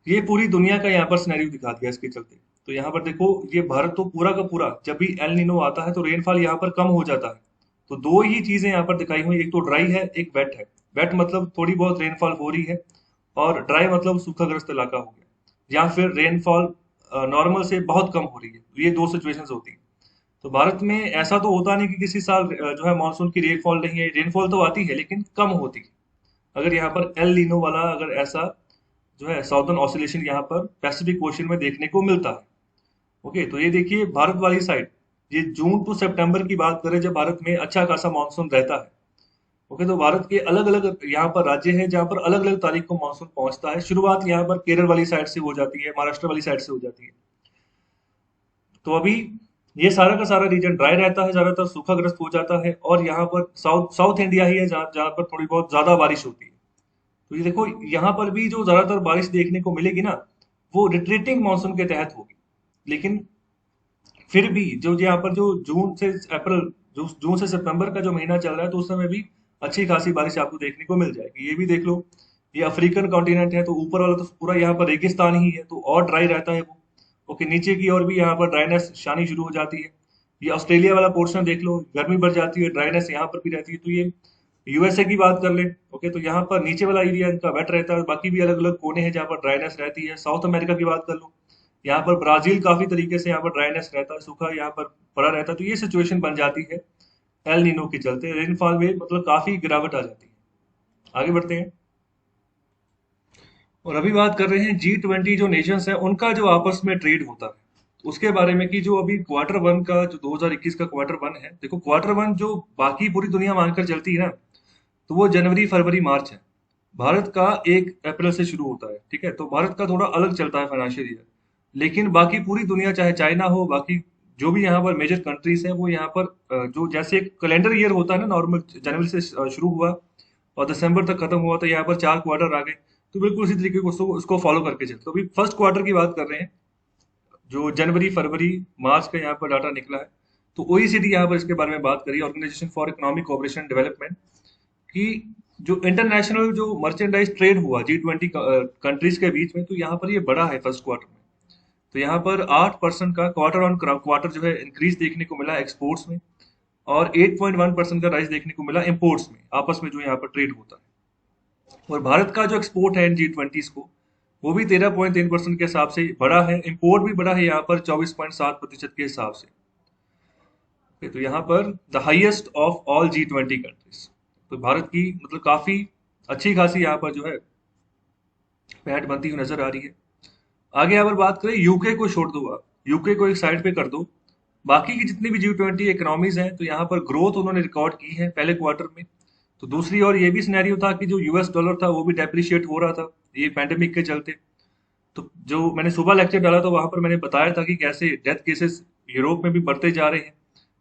ये पूरी दुनिया का यहाँ पर सिनेरियो दिखा दिया इसके चलते। तो यहाँ पर देखो, ये भारत तो पूरा का पूरा, जब भी एल नीनो आता है तो रेनफॉल यहाँ पर कम हो जाता है। तो दो ही चीजें यहाँ पर दिखाई हुई, एक तो ड्राई है, एक वेट है। वेट मतलब थोड़ी बहुत रेनफॉल हो रही है, और ड्राई मतलब सूखाग्रस्त इलाका हो गया, या फिर रेनफॉल नॉर्मल से बहुत कम हो रही है। तो ये दो सिचुएशंस होती हैं। तो भारत में ऐसा तो होता नहीं कि किसी साल जो है मानसून की रेनफॉल नहीं है, रेनफॉल तो आती है लेकिन कम होती है। अगर यहाँ पर एल नीनो वाला अगर ऐसा जो है साउदर्न ऑसिलेशन यहाँ पर पैसिफिक ओशन में देखने को मिलता है। ओके, तो ये देखिए भारत वाली साइड, ये जून टू सितंबर की बात करें जब भारत में अच्छा खासा मानसून रहता है। ओके, तो भारत के अलग अलग यहाँ पर राज्य हैं जहाँ पर अलग अलग तारीख को मानसून पहुंचता है। शुरुआत यहाँ पर केरल वाली साइड से हो जाती है, महाराष्ट्र वाली साइड से हो जाती है। तो अभी ये सारा का सारा रीजन ड्राई रहता है, ज्यादातर सूखाग्रस्त हो जाता है, और यहाँ पर साउथ साउथ इंडिया ही है जहाँ जहाँ पर थोड़ी बहुत ज्यादा बारिश होती है। तो ये देखो, यहाँ पर भी जो ज्यादातर बारिश देखने को मिलेगी ना, वो रिट्रीटिंग मानसून के तहत होगी। लेकिन फिर भी जो यहाँ पर जो जून से अप्रैल, जो जून से सितंबर का जो महीना चल रहा है, तो उस समय भी अच्छी खासी बारिश आपको देखने को मिल जाएगी। ये भी देख लो, ये अफ्रीकन कॉन्टिनेंट है तो ऊपर वाला तो पूरा यहाँ पर रेगिस्तान ही है, तो और ड्राई रहता है वो। ओके, नीचे की ओर भी यहाँ पर ड्राइनेस शानी शुरू हो जाती है। ये ऑस्ट्रेलिया वाला पोर्शन देख लो, गर्मी बढ़ जाती है, ड्राइनेस यहाँ पर भी रहती है। तो ये यूएसए की बात कर ले, ओके, तो यहाँ पर नीचे वाला एरिया इनका वेट रहता है, बाकी भी अलग अलग कोने हैं जहाँ पर ड्राइनेस रहती है। साउथ अमेरिका की बात कर लो, यहाँ पर ब्राजील काफी तरीके से यहाँ पर ड्राइनेस रहता है, सूखा यहाँ पर पड़ा रहता है। तो ये सिचुएशन बन जाती है एल नीनो के चलते, रेनफॉल में मतलब काफी गिरावट आ जाती है। आगे बढ़ते हैं, और अभी बात कर रहे हैं G20 जो नेशंस हैं उनका जो आपस में ट्रेड होता है उसके बारे में, कि जो अभी क्वार्टर वन का जो 2021 का क्वार्टर वन है, देखो क्वार्टर वन जो बाकी पूरी दुनिया मानकर चलती है ना, तो वो जनवरी फरवरी मार्च है। भारत का 1 अप्रैल से शुरू होता है, ठीक है। तो भारत का थोड़ा अलग चलता है फाइनेंशियल ईयर, लेकिन बाकी पूरी दुनिया, चाहे चाइना हो, बाकी जो भी यहाँ पर मेजर कंट्रीज हैं, वो यहाँ पर जो जैसे एक कैलेंडर ईयर होता है ना, नॉर्मल जनवरी से शुरू हुआ और दिसंबर तक खत्म हुआ, तो यहाँ पर 4 क्वार्टर आ गए। तो बिल्कुल उसी तरीके को उसको फॉलो करके चलते। तो अभी फर्स्ट क्वार्टर की बात कर रहे हैं, जो जनवरी फरवरी मार्च का यहाँ पर डाटा निकला है। तो ओईसीडी यहाँ पर इसके बारे में बात करी, Organisation for Economic Cooperation Development, कि जो इंटरनेशनल जो मर्चेंडाइज ट्रेड हुआ G20 कंट्रीज के बीच में, तो यहाँ पर ये बड़ा है फर्स्ट क्वार्टर में। तो यहाँ पर 8% का क्वार्टर ऑन क्वार्टर जो है इंक्रीज देखने को मिला एक्सपोर्ट्स में, और 8.1% का राइज देखने को मिला इंपोर्ट्स में, आपस में जो यहाँ पर ट्रेड होता है। और भारत का जो एक्सपोर्ट है इन G20 को, वो भी 13.3% के हिसाब से बड़ा है। इंपोर्ट भी बड़ा है यहाँ पर 24.7% के हिसाब से। तो यहाँ पर the highest of all G20 countries. तो भारत की मतलब काफी अच्छी खासी यहाँ पर जो है पैठ बनती हुई नजर आ रही है। आगे अगर बात करें, यूके को छोड़ दो आप, यूके को एक साइड पे कर दो, बाकी की जितनी भी G20 इकोनॉमीज हैं, तो यहाँ पर ग्रोथ उन्होंने रिकॉर्ड की है पहले क्वार्टर में। तो दूसरी ओर ये भी सिनेरियो था कि जो यूएस डॉलर था वो भी डेप्रिशिएट हो रहा था, ये पैंडेमिक के चलते। तो जो मैंने सुबह लेक्चर डाला, तो वहां पर मैंने बताया था कि कैसे डेथ केसेस यूरोप में भी बढ़ते जा रहे हैं,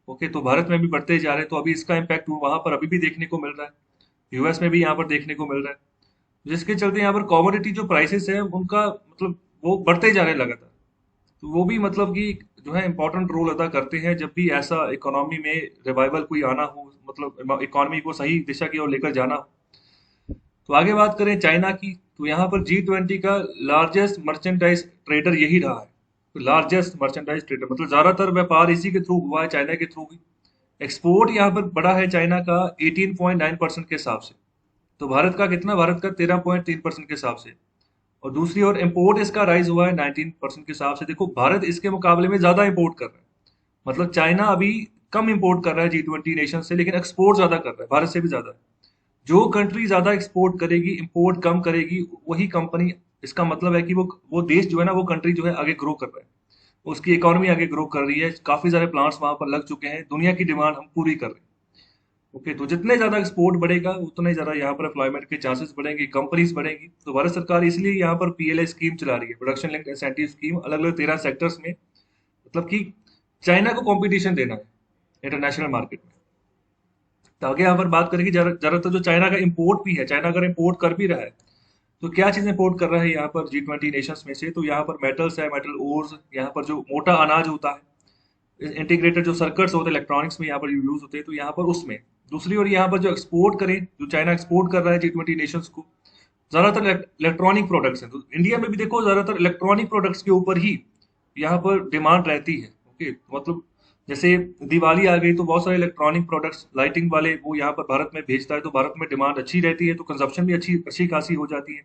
ओके, तो भारत में भी बढ़ते जा रहे हैं। तो अभी इसका इम्पैक्ट वहां पर अभी भी देखने को मिल रहा है, यूएस में भी यहाँ पर देखने को मिल रहा है, जिसके चलते यहाँ पर कमोडिटी जो प्राइसेस है उनका मतलब वो बढ़ते जा रहे हैं लगातार। तो वो भी मतलब कि जो है इम्पोर्टेंट रोल अदा करते हैं जब भी ऐसा इकोनॉमी में रिवाइवल कोई आना हो, मतलब इकोनॉमी को सही दिशा की ओर लेकर जाना हो। तो आगे बात करें चाइना की, तो यहाँ पर G20 का लार्जेस्ट मर्चेंडाइज ट्रेडर यही रहा है। तो लार्जेस्ट मर्चेंडाइज ट्रेडर मतलब ज्यादातर व्यापार इसी के थ्रू हुआ है, चाइना के थ्रू भी। एक्सपोर्ट यहाँ पर बढ़ा है चाइना का 18.9% के हिसाब से। तो भारत का कितना, भारत का 13.3% के हिसाब से। और दूसरी ओर इंपोर्ट इसका राइज हुआ है 19% के हिसाब से। देखो भारत इसके मुकाबले में ज्यादा इंपोर्ट कर रहा है, मतलब चाइना अभी कम इंपोर्ट कर रहा है G20 नेशन से, लेकिन एक्सपोर्ट ज्यादा कर रहा है, भारत से भी ज्यादा है। जो कंट्री ज्यादा एक्सपोर्ट करेगी, इंपोर्ट कम करेगी, वही कंपनी, इसका मतलब है कि वो देश जो है ना, वो कंट्री जो है आगे ग्रो कर रहा है, उसकी इकोनॉमी आगे ग्रो कर रही है, काफी सारे प्लांट्स वहां पर लग चुके हैं, दुनिया की डिमांड हम पूरी कर रहे हैं। ओके, तो जितने ज्यादा एक्सपोर्ट बढ़ेगा उतने ज्यादा यहाँ पर एम्प्लॉयमेंट के चांसेस बढ़ेंगे, कंपनीज बढ़ेंगी। तो भारत सरकार इसलिए यहाँ पर पीएलआई स्कीम चला रही है, प्रोडक्शन लिंक्ड इंसेंटिव स्कीम, अलग अलग 13 सेक्टर्स में, मतलब कि चाइना को कंपटीशन देना है इंटरनेशनल मार्केट में। तो आगे यहाँ पर बात करेंगे ज्यादातर जो चाइना का इंपोर्ट भी है, चाइना अगर इंपोर्ट कर भी रहा है, तो क्या चीज इंपोर्ट कर रहा है यहाँ पर G20 नेशंस में से, तो यहाँ पर मेटल्स है, मेटल ओर्स, यहाँ पर जो मोटा अनाज होता है, इंटीग्रेटेड जो सर्किट्स होते हैं इलेक्ट्रॉनिक्स में यहाँ पर यूज होते हैं, तो यहाँ पर उसमें। दूसरी ओर यहाँ पर जो एक्सपोर्ट करें, जो चाइना एक्सपोर्ट कर रहा है G20 नेशंस को, ज्यादातर इलेक्ट्रॉनिक प्रोडक्ट्स हैं। तो इंडिया में भी देखो ज्यादातर इलेक्ट्रॉनिक प्रोडक्ट्स के ऊपर ही यहाँ पर डिमांड रहती है, ओके। मतलब जैसे दिवाली आ गई, तो बहुत सारे इलेक्ट्रॉनिक प्रोडक्ट्स लाइटिंग वाले वो यहाँ पर भारत में भेजता है, तो भारत में डिमांड अच्छी रहती है, तो कंजप्शन भी अच्छी अच्छी खासी हो जाती है।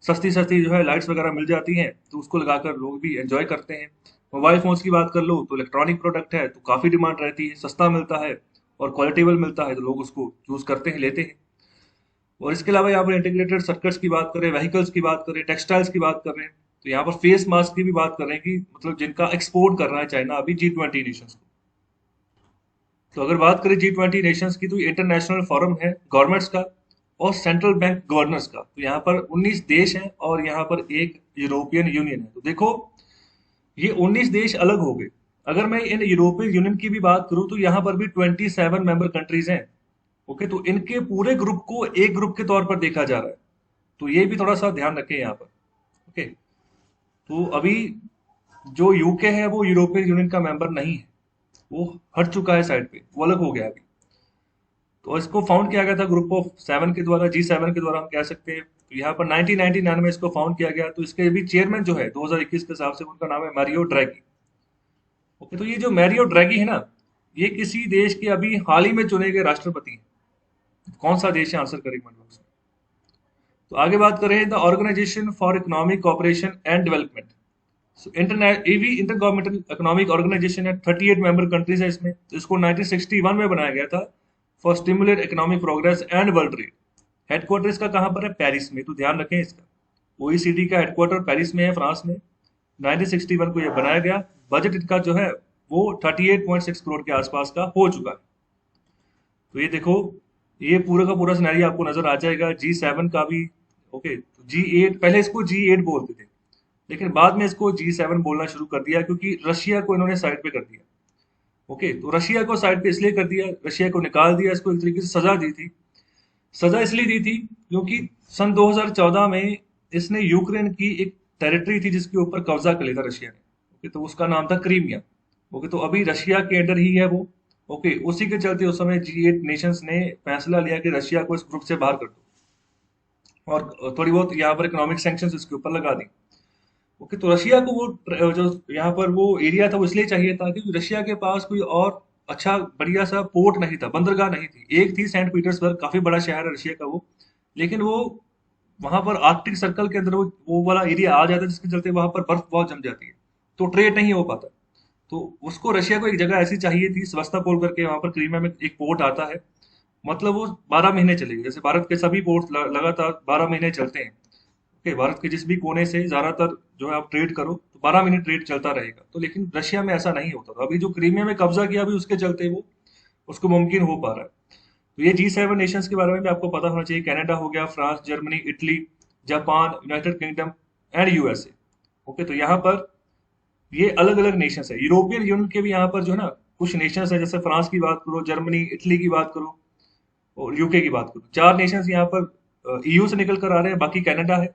सस्ती सस्ती जो है लाइट्स वगैरह मिल जाती हैं, तो उसको लगाकर लोग भी एंजॉय करते हैं। मोबाइल फोन्स की बात कर लो, तो इलेक्ट्रॉनिक प्रोडक्ट है, तो काफी डिमांड रहती है, सस्ता मिलता है और क्वालिटेबल मिलता है, तो लोग उसको चूज करते हैं, लेते हैं। और इसके अलावा यहाँ पर इंटीग्रेटेड सर्किट्स की बात करें, व्हीकल्स की बात करें, टेक्सटाइल्स की बात कर रहे हैं, तो यहाँ पर फेस मास्क की भी बात कर रहे हैं कि मतलब जिनका एक्सपोर्ट कर रहा है चाइना अभी G20 नेशंस को। तो अगर बात करें G20 नेशंस की, तो ये इंटरनेशनल फोरम है गवर्नमेंट्स का और सेंट्रल बैंक गवर्नर्स का। तो यहाँ पर 19 देश हैं और यहाँ पर एक यूरोपियन यूनियन है। तो देखो ये 19 देश अलग हो गए। अगर मैं इन यूरोपियन यूनियन की भी बात करूं, तो यहाँ पर भी 27 मेंबर कंट्रीज हैं, ओके। तो इनके पूरे ग्रुप को एक ग्रुप के तौर पर देखा जा रहा है, तो ये भी थोड़ा सा ध्यान रखें यहाँ पर, ओके। तो अभी जो यूके है वो यूरोपियन यूनियन का मेंबर नहीं है, वो हट चुका है साइड पे, वो अलग हो गया अभी। तो इसको फाउंड किया गया था ग्रुप ऑफ 7 के द्वारा, G7 के द्वारा हम कह सकते हैं। तो यहाँ पर 1999 में इसको फाउंड किया गया। तो इसके भी चेयरमैन जो है 2021 के हिसाब से, उनका नाम है मैरियो ड्रैगी, ओके। तो ये जो मैरियो ड्रैगी है ना, ये किसी देश के अभी हाल ही में चुने गए राष्ट्रपति हैं। कौन सा देश है, आंसर करें कमेंट बॉक्स में। तो आगे बात करें, the Organisation for Economic Cooperation and Development. So internet ये भी इंटर गवर्नमेंटल इकोनॉमिक ऑर्गेनाइजेशन है, 38 मेंबर कंट्रीज है इसमें। तो इसको 1961 में बनाया गया था for stimulate economic progress and world trade. Headquarter इसका कहाँ पर है, पेरिस में, तो ध्यान रखें इसका। ओईसीडी का हेडक्वार्टर पेरिस में है, फ्रांस में। 1961 को यह बनाया गया। बजट इनका जो है वो 38.6 करोड़ के आसपास का हो चुका है। तो ये देखो, ये पूरा का पूरा सिनेरियो आपको नजर आ जाएगा G7 का भी, ओके, तो G8 पहले इसको G8 बोलते थे, लेकिन बाद में इसको G7 बोलना शुरू कर दिया क्योंकि रशिया को इन्होंने साइड पे कर दिया। ओके, तो रशिया को साइड पे इसलिए कर दिया, रशिया को निकाल दिया, इसको एक तरीके से सजा दी थी। सजा इसलिए दी थी क्योंकि सन 2014 में इसने यूक्रेन की एक टेरिटरी थी जिसके ऊपर कब्जा कर लिया था रशिया ने। ओके, तो उसका नाम था क्रीमिया। ओके, तो अभी रशिया के अंडर ही है वो। ओके, उसी के चलते उस समय G8 नेशंस ने फैसला लिया कि रशिया को इस ग्रुप से बाहर कर दो और थोड़ी बहुत यहाँ पर इकोनॉमिक सैंक्शंस इसके ऊपर लगा दी। ओके, तो रशिया को वो जो यहाँ पर वो एरिया था वो इसलिए चाहिए था क्योंकि रशिया के पास कोई और अच्छा बढ़िया सा पोर्ट नहीं था, बंदरगाह नहीं थी। एक थी सेंट पीटर्सबर्ग, काफी बड़ा शहर है रशिया का वो, लेकिन वो वहां पर आर्कटिक सर्कल के अंदर वो वाला एरिया आ जाता है जिसके चलते वहां पर बर्फ बहुत जम जाती है, तो ट्रेड नहीं हो पाता। तो उसको रशिया को एक जगह ऐसी चाहिए थी, सेवास्तोपोल करके, वहां पर क्रीमिया में एक पोर्ट आता है। मतलब वो 12 महीने चलेगी, जैसे भारत के सभी पोर्ट लगातार 12 महीने चलते हैं। ओके, भारत के जिस भी कोने से ज्यादातर जो है आप ट्रेड करो तो 12 महीने ट्रेड चलता रहेगा। तो लेकिन रशिया में ऐसा नहीं होता था। अभी जो क्रीमिया में कब्जा किया अभी उसके चलते वो उसको मुमकिन हो पा रहा है। तो ये G7 नेशंस के बारे में भी आपको पता होना चाहिए। कनाडा हो गया, France, Germany, Italy, Japan, United kingdom and USA. Okay, तो यहाँ पर ये अलग अलग नेशंस है। यूरोपियन यूनियन के भी यहाँ पर जो है ना कुछ नेशंस है, जैसे फ्रांस की बात करो, जर्मनी, इटली की बात करो और यूके की बात करो। 4 नेशंस यहाँ पर ईयू से निकल कर आ रहे हैं, बाकी कनाडा है।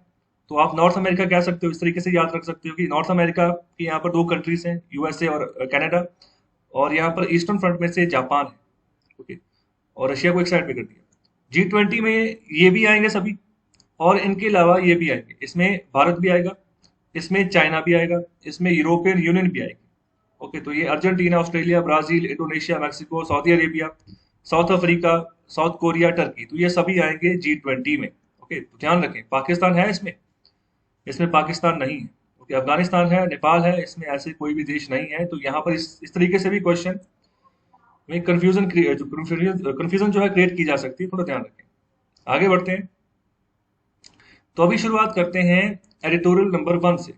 तो आप नॉर्थ अमेरिका कह सकते हो, इस तरीके से याद रख सकते हो कि नॉर्थ अमेरिका की यहाँ पर 2 कंट्रीज हैं, यूएसए और कनाडा। और यहाँ पर ईस्टर्न फ्रंट में से जापान है। ओके, और रशिया को एक साइड पे कर दिया। G20 में ये भी आएंगे सभी, और इनके अलावा ये भी आएंगे, इसमें भारत भी आएगा, इसमें चाइना भी आएगा, इसमें यूरोपियन यूनियन भी आएगी। ओके, तो ये Argentina, Australia, Brazil, Indonesia, Mexico, Saudi Arabia, south Africa, south Korea, Turkey, तो ये सभी आएंगे G20 में। ओके, तो ध्यान रखें पाकिस्तान है इसमें, इसमें पाकिस्तान नहीं है। ओके, अफगानिस्तान है, नेपाल है, इसमें ऐसे कोई भी देश नहीं है। तो यहाँ पर इस तरीके से भी क्वेश्चन में कंफ्यूजन जो है क्रिएट की जा सकती है, थोड़ा ध्यान रखें। आगे बढ़ते हैं। तो अभी शुरुआत करते हैं एडिटोरियल नंबर 1 से।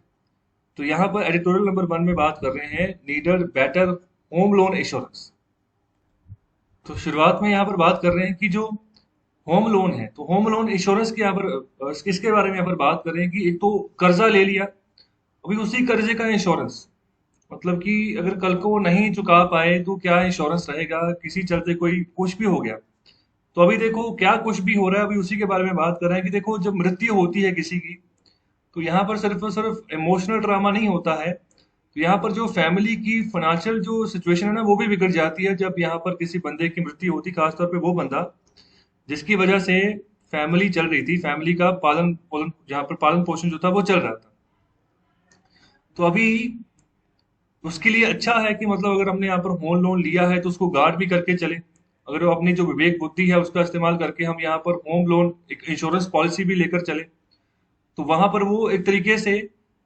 तो यहाँ पर एडिटोरियल नंबर 1 में बात कर रहे हैं नीडर बेटर होम लोन इंश्योरेंस। तो शुरुआत में यहाँ पर बात कर रहे हैं कि जो होम लोन है, तो होम लोन इंश्योरेंस के यहाँ पर इसके बारे में यहाँ पर बात कर रहे हैं कि एक तो कर्जा ले लिया, अभी उसी कर्जे का इंश्योरेंस, मतलब कि अगर कल को वो नहीं चुका पाए तो क्या इंश्योरेंस रहेगा, किसी चलते कोई कुछ भी हो गया। तो अभी देखो क्या कुछ भी हो रहा है, अभी उसी के बारे में बात कर रहे हैं कि देखो जब मृत्यु होती है किसी की, तो यहाँ पर सिर्फ और सिर्फ इमोशनल ड्रामा नहीं होता है। तो यहाँ पर जो फैमिली की फाइनेंशियल जो सिचुएशन है ना वो भी बिगड़ जाती है जब यहाँ पर किसी बंदे की मृत्यु होती है, खासतौर पे वो बंदा जिसकी वजह से फैमिली चल रही थी, फैमिली का पालन पोलन, जहाँ पर पालन पोषण जो था वो चल रहा था। तो अभी उसके लिए अच्छा है कि मतलब अगर हमने यहाँ पर होम लोन लिया है तो उसको गार्ड भी करके चले। अगर वो अपनी जो विवेक बुद्धि है उसका इस्तेमाल करके हम यहाँ पर होम लोन एक इंश्योरेंस पॉलिसी भी लेकर चले, तो वहां पर वो एक तरीके से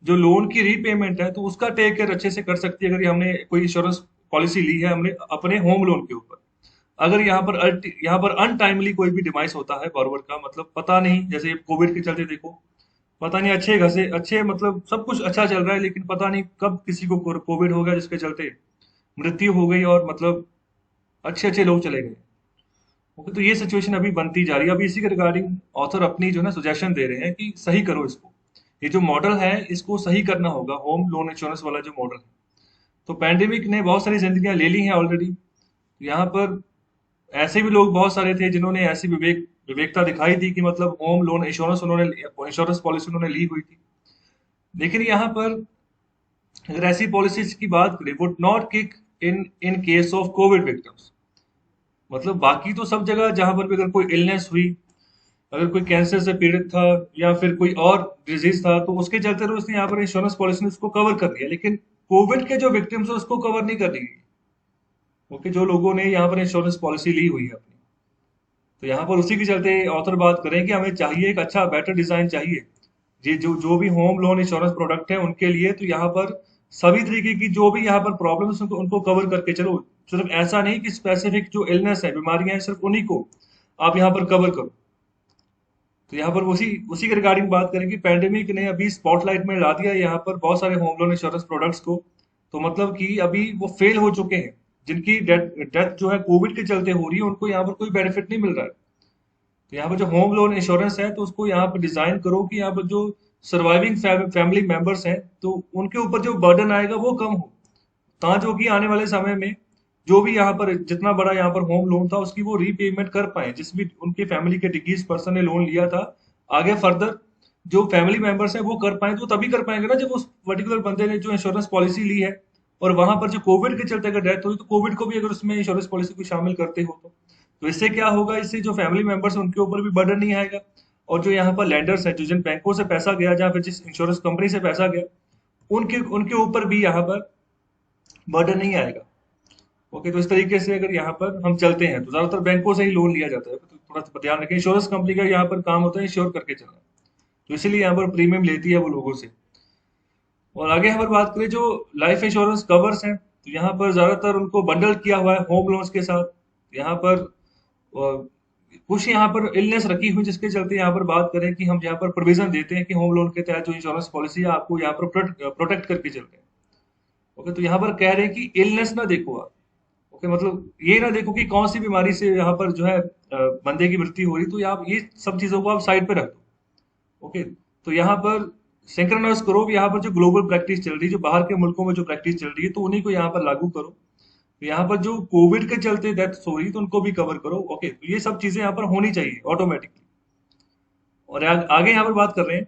जो लोन की रीपेमेंट है तो उसका टेक केयर अच्छे से कर सकती है। अगर ये हमने कोई इंश्योरेंस पॉलिसी ली है हमने अपने होम लोन के ऊपर, अगर यहाँ पर अनटाइमली कोई भी डिवाइस होता है बॉरोवर का, मतलब पता नहीं, जैसे कोविड के चलते देखो, पता नहीं अच्छे घसे अच्छे मतलब सब कुछ अच्छा चल रहा है लेकिन पता नहीं कब किसी को कोविड हो गया जिसके चलते मृत्यु हो गई और मतलब अच्छे अच्छे लोग चले गए। ओके, तो ये सिचुएशन अभी बनती जा रही है। अभी इसी के रिगार्डिंग ऑथर अपनी जो है ना सजेशन दे रहे हैं कि सही करो इसको, ये जो मॉडल है इसको सही करना होगा, होम लोन इंश्योरेंस वाला जो मॉडल है। तो पैंडेमिक ने बहुत सारी जिंदगियां ले ली हैं ऑलरेडी। यहाँ पर ऐसे भी लोग बहुत सारे थे जिन्होंने ऐसी विवेकता दिखाई थी कि मतलब होम लोन इंश्योरेंस पॉलिसी उन्होंने ली हुई थी। लेकिन यहाँ पर अगर ऐसी पॉलिसीज की बात करें, would not kick in in case of Covid victims. मतलब बाकी तो सब जगह जहां पर भी अगर कोई इलनेस हुई, अगर कोई कैंसर से पीड़ित था या फिर कोई और डिजीज था तो उसके चलते तो उसने यहाँ पर इंश्योरेंस पॉलिसी ने उसको कवर कर दिया, लेकिन कोविड के जो विक्टिम्स है उसको कवर नहीं कर रही। ओके, जो लोगों ने यहाँ पर इंश्योरेंस पॉलिसी ली हुई है अपनी, तो यहाँ पर उसी के चलते ऑथर बात करें कि हमें चाहिए एक अच्छा बेटर डिजाइन चाहिए ये जो जो भी होम लोन इंश्योरेंस प्रोडक्ट है उनके लिए। तो यहाँ पर सभी तरीके की जो भी यहाँ पर प्रॉब्लम्स उनको उनको कवर करके चलो। सिर्फ ऐसा नहीं कि स्पेसिफिक जो इलनेस है, बीमारियां हैं, सिर्फ उन्हीं को आप यहाँ पर कवर करो। तो यहाँ पर उसी उसी के रिगार्डिंग बात करें कि पैंडेमिक ने अभी स्पॉटलाइट में ला दिया यहाँ पर बहुत सारे होम लोन इंश्योरेंस प्रोडक्ट्स को। तो मतलब कि अभी वो फेल हो चुके हैं, जिनकी डेथ डेथ जो है कोविड के चलते हो रही है, उनको यहाँ पर कोई बेनिफिट नहीं मिल रहा है। तो यहाँ पर जो होम लोन इंश्योरेंस है तो उसको यहाँ पर डिजाइन करो कि यहाँ पर जो सर्वाइविंग फैमिली मेंबर्स हैं तो उनके ऊपर जो बर्डन आएगा वो कम हो, जो कि आने वाले समय में जो भी यहाँ पर जितना बड़ा यहाँ पर होम लोन था उसकी वो रीपेमेंट कर पाए, जिस भी उनके फैमिली के डिगीज पर्सन ने लोन लिया था, आगे फर्दर जो फैमिली मेंबर्स हैं वो कर पाए। तो तभी कर पाएंगे ना जब उस पर्टिकुलर बंदे ने जो इंश्योरेंस पॉलिसी ली है और वहां पर जो कोविड के चलते अगर डेथ हुई तो कोविड को भी अगर उसमें इंश्योरेंस पॉलिसी को शामिल करते हो तो इससे क्या होगा, इससे जो फैमिली मेंबर्स हैं उनके ऊपर भी बर्डन नहीं आएगा, और जो यहाँ पर लैंडर्स हैं जो जिन बैंकों से पैसा गया या फिर जिस इंश्योरेंस कंपनी से पैसा गया उनके उनके ऊपर भी यहाँ पर बर्डन नहीं आएगा। ओके, तो इस तरीके से अगर यहाँ पर हम चलते हैं तो ज्यादातर बैंकों से ही लोन लिया जाता है, तो थोड़ा सा ध्यान रखें, इंश्योरेंस कंपनी का यहाँ पर काम होता है इंश्योर करके चलना, तो इसीलिए यहाँ पर प्रीमियम लेती है वो लोगों से। और आगे यहाँ पर बात करें जो लाइफ इंश्योरेंस कवर्स हैं तो यहाँ पर ज्यादातर उनको बंडल किया हुआ है होम लोन्स के साथ। यहाँ पर कुछ यहाँ पर इलनेस रखी हुई जिसके चलते यहाँ पर बात करें कि हम यहाँ पर प्रोविजन देते हैं कि होम लोन के तहत जो इंश्योरेंस पॉलिसी है आपको यहाँ पर प्रोटेक्ट करके चलते हैं। ओके, तो यहाँ पर कह रहे हैं कि इलनेस ना देखो आप। ओके, मतलब ये ना देखो कि कौन सी बीमारी से यहाँ पर जो है बंदे की मृत्यु हो रही, तो आप ये सब चीजों को आप साइड पे रख दो। ओके, तो यहाँ पर सिंक्रोनाइज करो, यहाँ पर जो ग्लोबल प्रैक्टिस चल रही है, जो बाहर के मुल्कों में जो प्रैक्टिस चल रही है तो उन्हीं को यहाँ पर लागू करो। तो यहाँ पर जो कोविड के चलते डेथ हो रही तो उनको भी कवर करो। ओके, तो ये सब चीजें यहाँ पर होनी चाहिए ऑटोमेटिकली। और आगे यहाँ पर बात कर रहे हैं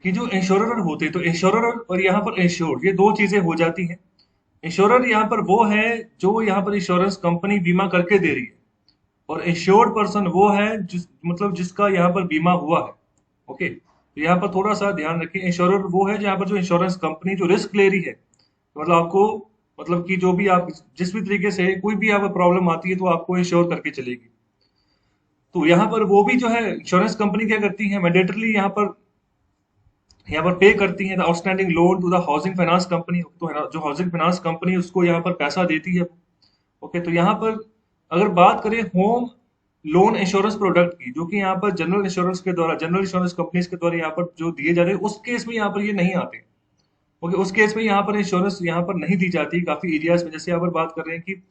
कि जो इंश्योरर होते हैं तो इंश्योरर और यहाँ पर इंश्योर्ड ये दो चीजें हो जाती हैं। इंश्योरर यहाँ पर वो है जो यहाँ पर इंश्योरेंस कंपनी बीमा करके दे रही है, और इंश्योर्ड पर्सन वो है जिसका यहाँ पर बीमा हुआ है। ओके, तो यहाँ पर थोड़ा सा ध्यान रखिए, इंश्योरर वो है जहाँ पर जो इंश्योरेंस कंपनी जो रिस्क ले रही है, मतलब आपको कि जो भी आप जिस भी तरीके से कोई भी यहाँ पर प्रॉब्लम आती है तो आपको इंश्योर करके चलेगी। तो यहाँ पर वो भी जो है इंश्योरेंस कंपनी क्या करती है, मैंडेटरली यहाँ पर पे करती है outstanding loan to the housing finance company. तो जो हाउसिंग फाइनेंस कंपनी उसको यहाँ पर पैसा देती है। ओके, तो यहाँ पर अगर बात करें होम लोन इंश्योरेंस प्रोडक्ट की जो कि यहाँ पर जनरल इंश्योरेंस के द्वारा जनरल इंश्योरेंस कंपनीज के द्वारा यहाँ पर जो दिए जा रहे हैं उस केस में यहाँ पर ये नहीं आते। ओके, उस केस में यहाँ पर इंश्योरेंस यहाँ पर नहीं दी जाती काफी एरियाज में। जैसे यहाँ पर बात कर रहे हैं कि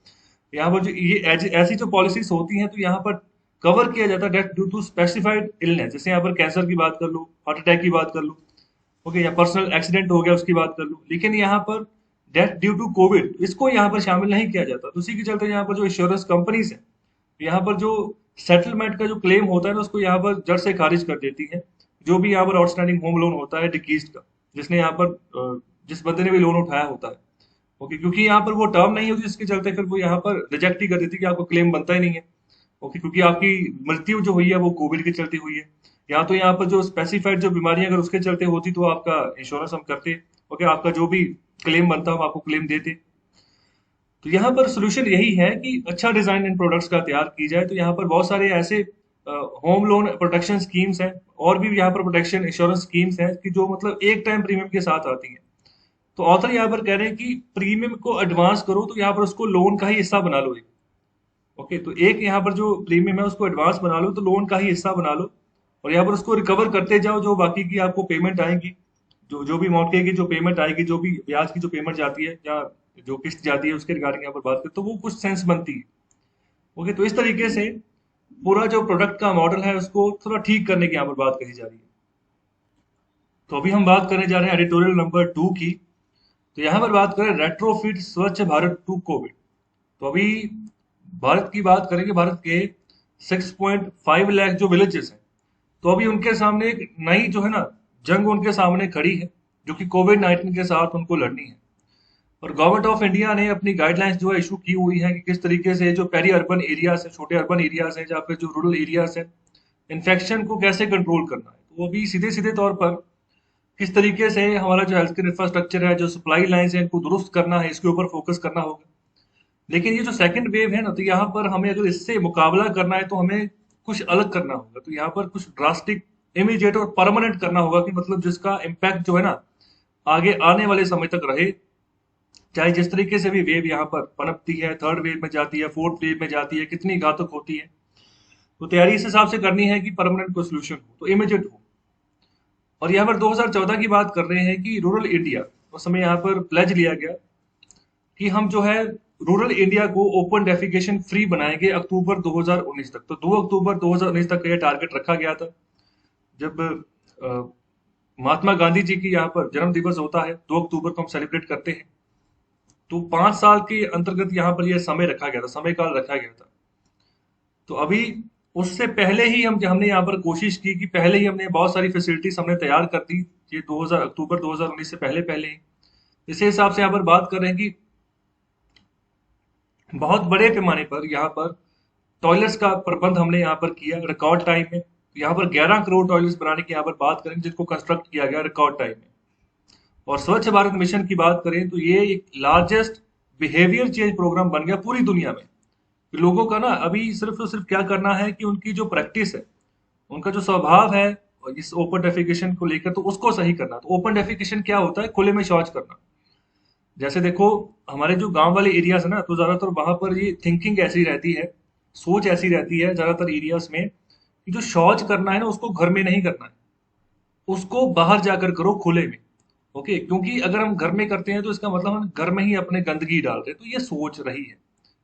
यहाँ पर जो ये ऐसी जो पॉलिसीज होती हैं तो यहाँ पर कवर किया जाता है death due to specified illness. जैसे यहाँ पर कैंसर की बात कर लो, हार्ट अटैक की बात कर लो, ओके, या पर्सनल एक्सीडेंट हो गया उसकी बात कर लो, लेकिन यहाँ पर डेथ ड्यू टू कोविड इसको यहाँ पर शामिल नहीं किया जाता। तो उसी के चलते यहाँ पर जो इंश्योरेंस कंपनीज है यहाँ पर जो सेटलमेंट का जो क्लेम होता है ना उसको यहाँ पर जड़ से खारिज कर देती है, जो भी यहाँ पर आउटस्टैंडिंग होम लोन होता है डिकीज का, जिसने यहाँ पर जिस बंदे ने भी लोन उठाया होता है। ओके, क्योंकि यहाँ पर वो टर्म नहीं होती जिसके चलते फिर वो यहाँ पर रिजेक्ट ही कर देती कि आपको क्लेम बनता ही नहीं है। ओके, क्योंकि आपकी मृत्यु जो हुई है वो कोविड के चलते हुई है, या तो यहाँ पर जो स्पेसिफाइड जो बीमारियां अगर उसके चलते होती तो आपका इंश्योरेंस हम करते। ओके, आपका जो भी क्लेम बनता हम आपको क्लेम देते। तो यहाँ पर सोल्यूशन यही है कि अच्छा डिजाइन इन प्रोडक्ट्स का तैयार की जाए। तो यहाँ पर बहुत सारे ऐसे होम लोन प्रोटेक्शन स्कीम्स हैं और भी यहाँ पर प्रोटेक्शन इंश्योरेंस स्कीम्स हैं कि जो एक टाइम प्रीमियम के साथ आती हैं। तो ऑथर यहाँ पर कह रहे हैं कि प्रीमियम को एडवांस करो तो यहाँ पर उसको लोन का ही हिस्सा बना लो। ओके, तो एक यहाँ पर जो प्रीमियम है उसको एडवांस बना लो, तो लोन का ही हिस्सा बना लो, और यहाँ पर उसको रिकवर करते जाओ। जो बाकी की आपको पेमेंट आएगी, जो जो भी मौके की जो पेमेंट आएगी, जो भी ब्याज की जो पेमेंट जाती है या जो किस्त जाती है उसके रिगार्डिंग यहाँ पर बात करें तो वो कुछ सेंस बनती है। ओके, तो इस तरीके से पूरा जो प्रोडक्ट का मॉडल है उसको थोड़ा ठीक करने की यहाँ पर बात कही जा रही है। तो अभी हम बात करने जा रहे हैं एडिटोरियल नंबर 2 की। तो यहाँ पर बात करें रेट्रोफिट स्वच्छ भारत टू कोविड। तो अभी भारत की बात करेंगे, भारत के 6.5 लाख जो विलेजेस हैं तो अभी उनके सामने एक नई जो है ना जंग उनके सामने खड़ी है, जो कि कोविड-19 के साथ उनको लड़नी है। और गवर्नमेंट ऑफ इंडिया ने अपनी गाइडलाइंस जो है इशू की हुई है कि किस तरीके से जो पेरी अर्बन एरियाज है, छोटे अर्बन एरियाज हैं या फिर जो रूरल एरियाज है, इन्फेक्शन को कैसे कंट्रोल करना है। तो अभी सीधे सीधे तौर पर किस तरीके से हमारा जो हेल्थ केयर इंफ्रास्ट्रक्चर है, जो सप्लाई लाइन है, इनको दुरुस्त करना है, इसके ऊपर फोकस करना होगा। लेकिन ये जो सेकंड वेव है ना, तो यहाँ पर हमें अगर इससे मुकाबला करना है तो हमें कुछ अलग करना होगा। तो यहाँ पर कुछ ड्रास्टिक, इमीडिएट और परमानेंट करना होगा कि जिसका इम्पैक्ट जो है ना आगे आने वाले समय तक रहे, चाहे जिस तरीके से भी वेव यहाँ पर पनपती है, थर्ड वेव में जाती है, फोर्थ वेव में जाती है, कितनी घातक होती है। तो तैयारी इस हिसाब से करनी है कि परमानेंट कोई सोल्यूशन हो, तो इमीडिएट हो। और यहाँ पर 2014 की बात कर रहे हैं कि रूरल इंडिया उस समय यहाँ पर प्लेज लिया गया कि हम जो है रूरल इंडिया को ओपन डेफिकेशन फ्री बनाएंगे अक्टूबर 2019 तक। तो 2 अक्टूबर 2019 तक का ये टारगेट रखा गया था। जब महात्मा गांधी जी की यहाँ पर जन्म दिवस होता है 2 अक्टूबर को हम सेलिब्रेट करते हैं। तो 5 साल के अंतर्गत यहाँ पर यह समय रखा गया था, समय काल रखा गया था। तो अभी उससे पहले ही हमने यहाँ पर कोशिश की कि पहले ही हमने बहुत सारी फैसिलिटीज हमने तैयार कर दी, ये 2000 अक्टूबर 2019 से पहले पहले ही। इसी हिसाब से यहाँ पर बात कर रहे हैं कि बहुत बड़े पैमाने पर यहाँ पर टॉयलेट्स का प्रबंध हमने यहाँ पर किया रिकॉर्ड टाइम में। तो यहाँ पर 11 करोड़ टॉयलेट्स बनाने की यहाँ पर बात करें जिनको कंस्ट्रक्ट किया गया रिकॉर्ड टाइम में। और स्वच्छ भारत मिशन की बात करें तो ये एक लार्जेस्ट बिहेवियर चेंज प्रोग्राम बन गया पूरी दुनिया में। लोगों का ना अभी सिर्फ और सिर्फ क्या करना है कि उनकी जो प्रैक्टिस है, उनका जो स्वभाव है इस ओपन डेफिकेशन को लेकर, तो उसको सही करना। तो ओपन डेफिकेशन क्या होता है? खुले में शौच करना। जैसे देखो हमारे जो गांव वाले एरियाज है ना, तो ज्यादातर वहां पर ये थिंकिंग ऐसी रहती है, सोच ऐसी रहती है ज्यादातर एरियाज में कि जो शौच करना है ना उसको घर में नहीं करना है, उसको बाहर जाकर करो खुले में। ओके, क्योंकि अगर हम घर में करते हैं तो इसका मतलब हम घर में ही अपने गंदगी डाल रहे हैं। तो ये सोच रही है।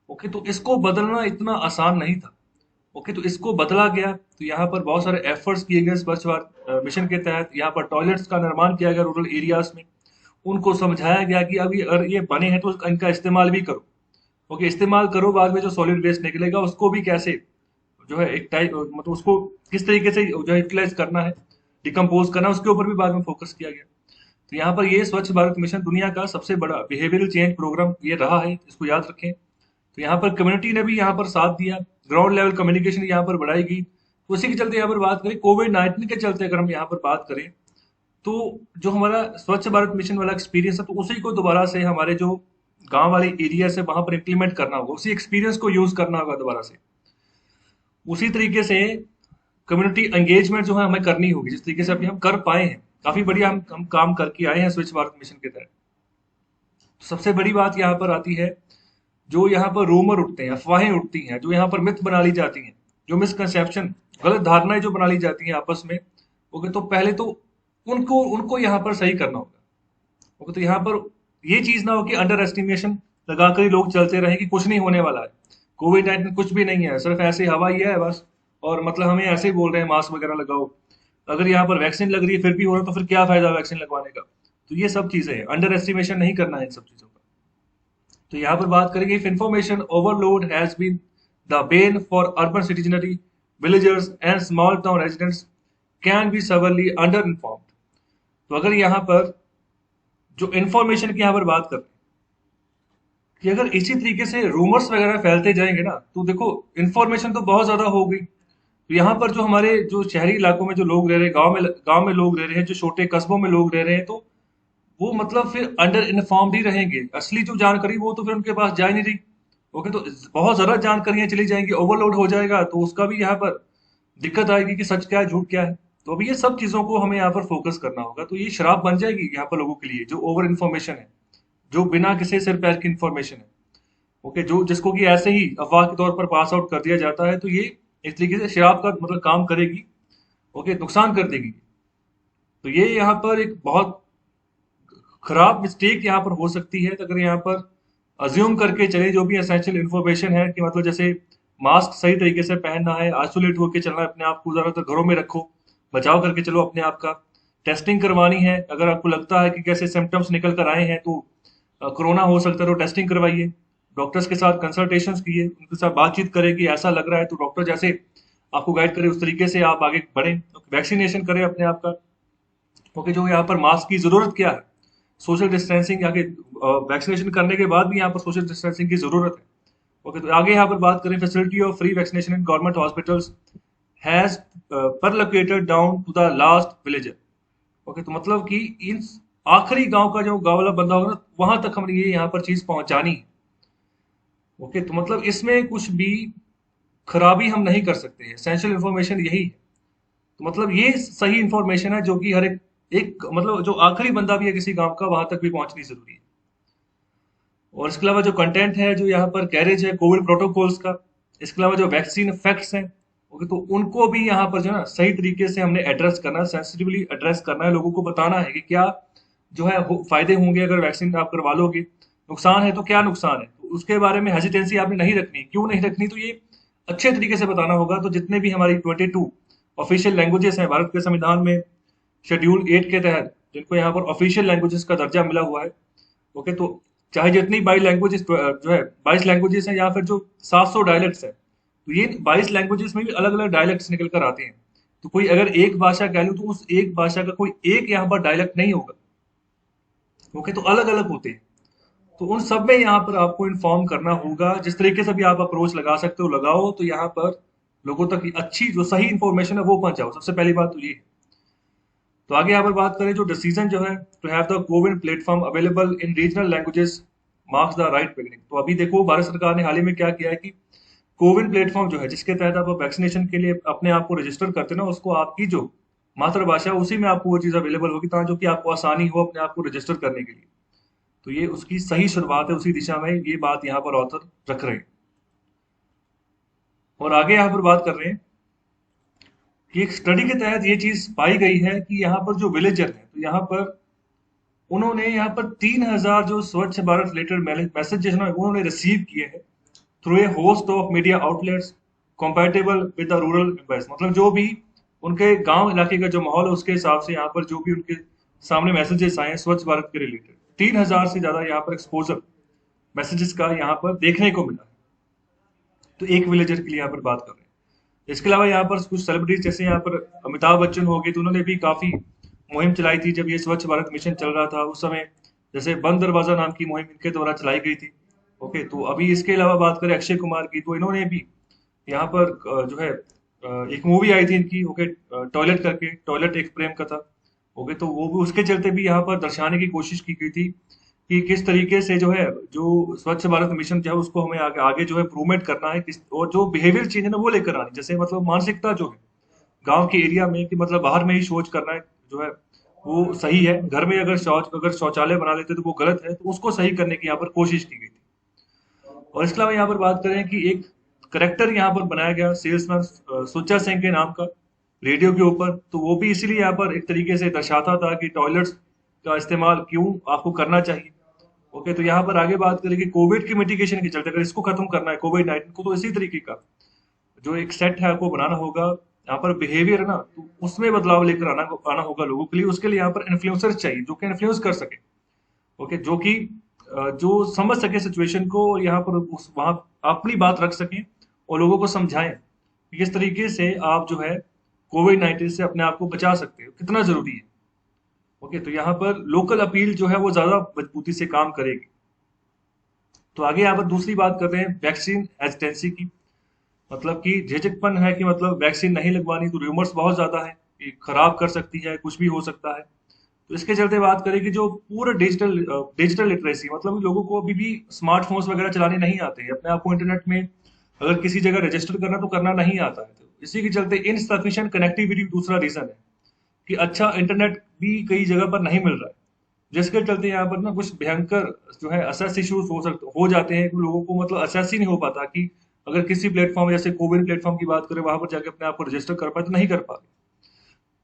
ओके, तो इसको बदलना इतना आसान नहीं था। ओके, तो इसको बदला गया। तो यहाँ पर बहुत सारे एफर्ट्स किए गए स्वच्छ भारत मिशन के तहत। यहाँ पर टॉयलेट्स का निर्माण किया गया रूरल एरियाज में। उनको समझाया गया कि अभी अगर ये बने हैं तो इनका इस्तेमाल भी करो। ओके, इस्तेमाल करो, बाद में जो सॉलिड वेस्ट निकलेगा उसको भी कैसे जो है एक टाइप मतलब उसको किस तरीके से जो है यूटिलाइज करना है, डिकम्पोज करना है, उसके ऊपर भी बाद में फोकस किया गया। तो यहाँ पर ये स्वच्छ भारत मिशन दुनिया का सबसे बड़ा बिहेवियरल चेंज प्रोग्राम ये रहा है, इसको याद रखें। तो यहाँ पर कम्युनिटी ने भी यहाँ पर साथ दिया, ग्राउंड लेवल कम्युनिकेशन यहाँ पर बढ़ाई गई। तो उसी के चलते यहाँ पर बात करें कोविड-19 के चलते, अगर हम यहाँ पर बात करें तो जो हमारा स्वच्छ भारत मिशन वाला एक्सपीरियंस है, तो उसी को दोबारा से हमारे जो गांव वाले एरिया से वहां पर इम्प्लीमेंट करना होगा, उसी एक्सपीरियंस को यूज करना होगा दोबारा से। उसी तरीके से कम्युनिटी एंगेजमेंट जो है हमें करनी होगी, जिस तरीके से अभी हम कर पाए हैं। काफी बढ़िया हम काम करके आए हैं स्वच्छ भारत मिशन के तहत। तो सबसे बड़ी बात यहाँ पर आती है, जो यहाँ पर रूमर उठते हैं, अफवाहें उठती हैं, जो यहाँ पर मिथ बना ली जाती हैं, जो मिसकंसेप्शन, गलत धारणाएं जो बना ली जाती हैं आपस में। ओके, तो पहले तो उनको उनको यहाँ पर सही करना होगा। ओके, तो यहाँ पर ये चीज ना हो कि अंडर एस्टिमेशन लगाकर ही लोग चलते रहे कि कुछ नहीं होने वाला है, कोविड-19 कुछ भी नहीं है, सिर्फ ऐसे हवा ही है बस, और मतलब हमें ऐसे ही बोल रहे हैं मास्क वगैरह लगाओ। अगर यहाँ पर वैक्सीन लग रही है फिर भी हो रहा है, तो फिर क्या फायदा वैक्सीन लगवाने का? तो ये सब चीजें हैं, अंडर एस्टिमेशन नहीं करना है इन सब चीजों का। तो यहाँ पर बात करेंगे, if information overload has been the bane for urban citizenry, villagers and small town residents can be severely under informed. तो अगर यहाँ पर जो इन्फॉर्मेशन की यहाँ पर बात करते हैं कि अगर इसी तरीके से रूमर्स वगैरह फैलते जाएंगे ना, तो देखो इन्फॉर्मेशन तो बहुत ज्यादा हो गई। तो यहाँ पर जो हमारे जो शहरी इलाकों में जो लोग रह रहे हैं, गांव में लोग रह रहे हैं, जो छोटे कस्बों में लोग रह रहे हैं, तो वो मतलब फिर अंडर इन्फॉर्म्ड ही रहेंगे। असली जो जानकारी वो तो फिर उनके पास जा ही नहीं रही। ओके, तो बहुत ज्यादा जानकारियां चली जाएंगी, ओवरलोड हो जाएगा, तो उसका भी यहाँ पर दिक्कत आएगी कि सच क्या है झूठ क्या है। तो अभी ये सब चीजों को हमें यहाँ पर फोकस करना होगा। तो ये शराब बन जाएगी यहाँ पर लोगों के लिए, जो ओवर इन्फॉर्मेशन है, जो बिना किसी सिर पैर की इन्फॉर्मेशन है। ओके, जो जिसको कि ऐसे ही अफवाह के तौर पर पास आउट कर दिया जाता है, तो ये इस तरीके से शराब का मतलब काम करेगी। ओके, नुकसान कर देगी। तो ये यहाँ पर एक बहुत खराब मिस्टेक यहाँ पर हो सकती है। तो अगर यहाँ पर अज्यूम करके चले जो भी एसेंशियल इन्फॉर्मेशन है कि मतलब जैसे मास्क सही तरीके से पहनना है, आइसोलेट होकर चलना है, अपने आप को ज्यादातर घरों में रखो, बचाव करके चलो अपने आप का। टेस्टिंग करवानी है, अगर आपको लगता है कि कैसे सिम्टम्स निकल कर आए हैं तो कोरोना हो सकता है, तो टेस्टिंग करवाइए। डॉक्टर्स के साथ कंसल्टेशन कीजिए, उनके साथ बातचीत करें कि ऐसा लग रहा है, तो डॉक्टर जैसे आपको गाइड करे उस तरीके से आप आगे बढ़ें। वैक्सीनेशन करें अपने आप का। ओके, जो यहाँ पर मास्क की जरूरत क्या है, सोशल डिस्टेंसिंग, आगे वैक्सीनेशन करने के बाद भी यहाँ पर सोशल डिस्टेंसिंग की जरूरत है। ओके, तो आगे यहाँ पर बात करें, facility of free vaccination in government hospitals has percolated down to the last village. Okay, तो मतलब कि इन आखिरी गांव का जो गांव वाला बंदा होगा ना, वहां तक हमने ये यहाँ पर चीज पहुंचानी है। ओके, तो मतलब इसमें कुछ भी खराबी हम नहीं कर सकते हैं। एसेंशियल इन्फॉर्मेशन यही है। तो मतलब ये सही इन्फॉर्मेशन है जो कि हर एक एक मतलब जो आखिरी बंदा भी है किसी गांव का, वहां तक भी पहुंचनी जरूरी है। और इसके अलावा जो कंटेंट है, जो यहाँ पर कैरेज है कोविड प्रोटोकॉल्स का, इसके अलावा जो वैक्सीन फैक्ट्स हैं, ओके, तो उनको भी यहाँ पर जो है ना सही तरीके से हमने एड्रेस करना है, सेंसिटिवली एड्रेस करना है। लोगों को बताना है कि क्या जो है फायदे होंगे अगर वैक्सीन आप करवा लोगे, नुकसान है तो क्या नुकसान है, तो उसके बारे में हेजिटेंसी आपने नहीं रखनी। क्यों नहीं रखनी, तो ये अच्छे तरीके से बताना होगा। तो जितने भी हमारी 22 ऑफिशियल लैंग्वेजेस हैं भारत के संविधान में शेड्यूल 8 के तहत, जिनको यहाँ पर ऑफिशियल लैंग्वेजेस का दर्जा मिला हुआ है, ओके, तो चाहे जितनी 22 लैंग्वेजेस जो है 22 लैंग्वेजेस हैं या फिर जो 700 डायलेक्ट्स हैं, तो ये 22 लैंग्वेजेस में भी अलग अलग डायलेक्ट्स निकल कर आते हैं। तो कोई अगर एक भाषा कह लूँ तो उस एक भाषा का कोई एक यहाँ पर डायलेक्ट नहीं होगा, ओके, तो अलग अलग होते हैं। तो उन सब में यहाँ पर आपको इन्फॉर्म करना होगा। जिस तरीके से भी आप अप्रोच लगा सकते हो लगाओ, तो यहाँ पर लोगों तक अच्छी जो सही इंफॉर्मेशन है वो पहुंचाओ। सबसे पहली बात तो ये है। तो आगे यहाँ पर बात करें, जो डिसीजन जो है to have the CoWIN platform available in regional languages marks the right beginning. तो अभी देखो भारत सरकार ने हाल ही में क्या किया है कि कोविन प्लेटफॉर्म जो है जिसके तहत आप वैक्सीनेशन के लिए अपने आप को रजिस्टर करते हैं ना, उसको आपकी जो मातृभाषा है उसी में आपको वो चीज़ अवेलेबल होगी, ताकि जो कि आपको आसानी हो अपने आप को रजिस्टर करने के लिए। तो ये उसकी सही शुरुआत है, उसी दिशा में ये बात यहाँ पर ऑथर रख रहे हैं। और आगे यहाँ पर बात कर रहे हैं कि एक स्टडी के तहत ये चीज पाई गई है कि यहाँ पर जो विलेजर है, तो यहाँ पर उन्होंने यहाँ पर 3000 जो स्वच्छ भारत रिलेटेड मैसेजेस उन्होंने रिसीव किए हैं through a host of media outlets compatible with the rural employees. मतलब जो भी उनके गांव इलाके का जो माहौल है उसके हिसाब से यहाँ पर जो भी उनके सामने मैसेजेस आए हैं स्वच्छ भारत के रिलेटेड, 3000 से ज्यादा यहाँ पर एक्सपोजर मैसेजेस का यहाँ पर देखने को मिला है। तो एक विलेजर के लिए यहाँ पर बात कर रहे हैं। इसके अलावा यहाँ पर कुछ सेलिब्रिटीज जैसे यहाँ पर अमिताभ बच्चन हो गए, तो उन्होंने भी काफी मुहिम चलाई थी जब ये स्वच्छ भारत मिशन चल रहा था उस समय। जैसे बंद दरवाजा नाम की मुहिम इनके द्वारा चलाई गई थी, ओके। तो अभी इसके अलावा बात करें अक्षय कुमार की, तो इन्होंने भी यहाँ पर जो है एक मूवी आई थी इनकी, ओके, टॉयलेट करके, टॉयलेट एक प्रेम कथा, ओके। तो वो भी उसके चलते भी यहाँ पर दर्शाने की कोशिश की गई थी कि किस तरीके से जो है जो स्वच्छ भारत मिशन जो है उसको हमें आगे आगे जो है इम्प्रूवमेंट करना है, किस और जो बिहेवियर चेंज है ना वो लेकर आनी। जैसे मतलब मानसिकता जो है गांव के एरिया में कि मतलब बाहर में ही शौच करना है जो है वो सही है, घर में अगर शौचालय बना लेते तो वो गलत है, तो उसको सही करने की यहाँ पर कोशिश की गई थी। और इसके अलावा यहाँ पर बात करें कि एक करेक्टर यहाँ पर बनाया गया सेल्समैन सुच्चा सिंह के नाम का रेडियो के ऊपर, तो वो भी इसीलिए यहाँ पर एक तरीके से दर्शाता था कि टॉयलेट्स का इस्तेमाल क्यों आपको करना चाहिए, ओके। तो यहाँ पर आगे बात करें कि कोविड की मिटिगेशन के चलते अगर इसको खत्म करना है कोविड-19 को, तो इसी तरीके का जो एक सेट है आपको बनाना होगा। यहाँ पर बिहेवियर है ना, तो उसमें बदलाव लेकर आना होगा लोगों के लिए। उसके लिए यहाँ पर इन्फ्लुएंसर्स चाहिए जो कि इन्फ्लुएंस कर सके, ओके, जो कि जो समझ सके सिचुएशन को, और यहाँ पर उस वहां अपनी बात रख सकें और लोगों को समझाएं कि किस तरीके से आप जो है कोविड-19 से अपने आप को बचा सकते हो, कितना जरूरी है, ओके। तो यहाँ पर लोकल अपील जो है वो ज्यादा मजबूती से काम करेगी। तो आगे यहाँ पर दूसरी बात कर रहे हैं वैक्सीन हेजिटेंसी की, मतलब कि झिझकपन है कि मतलब वैक्सीन नहीं लगवानी, तो रूमर्स बहुत ज्यादा है कि खराब कर सकती है, कुछ भी हो सकता है। तो इसके चलते बात करें कि जो पूरा डिजिटल लिटरेसी, मतलब लोगों को अभी भी स्मार्टफोन्स वगैरह चलाने नहीं आते हैं, अपने आप को इंटरनेट में अगर किसी जगह रजिस्टर करना तो करना नहीं आता है। तो इसी के चलते इनसफिशिएंट कनेक्टिविटी दूसरा रीजन है कि अच्छा इंटरनेट भी कई जगह पर नहीं मिल रहा है, जिसके चलते यहाँ पर ना कुछ भयंकर जो है असेस इश्यूज हो जाते हैं कि लोगों को मतलब असेस ही नहीं हो पाता कि अगर किसी प्लेटफॉर्म जैसे कोविन प्लेटफॉर्म की बात करें वहां पर जाके अपने आप को रजिस्टर कर पाए तो नहीं कर पाते।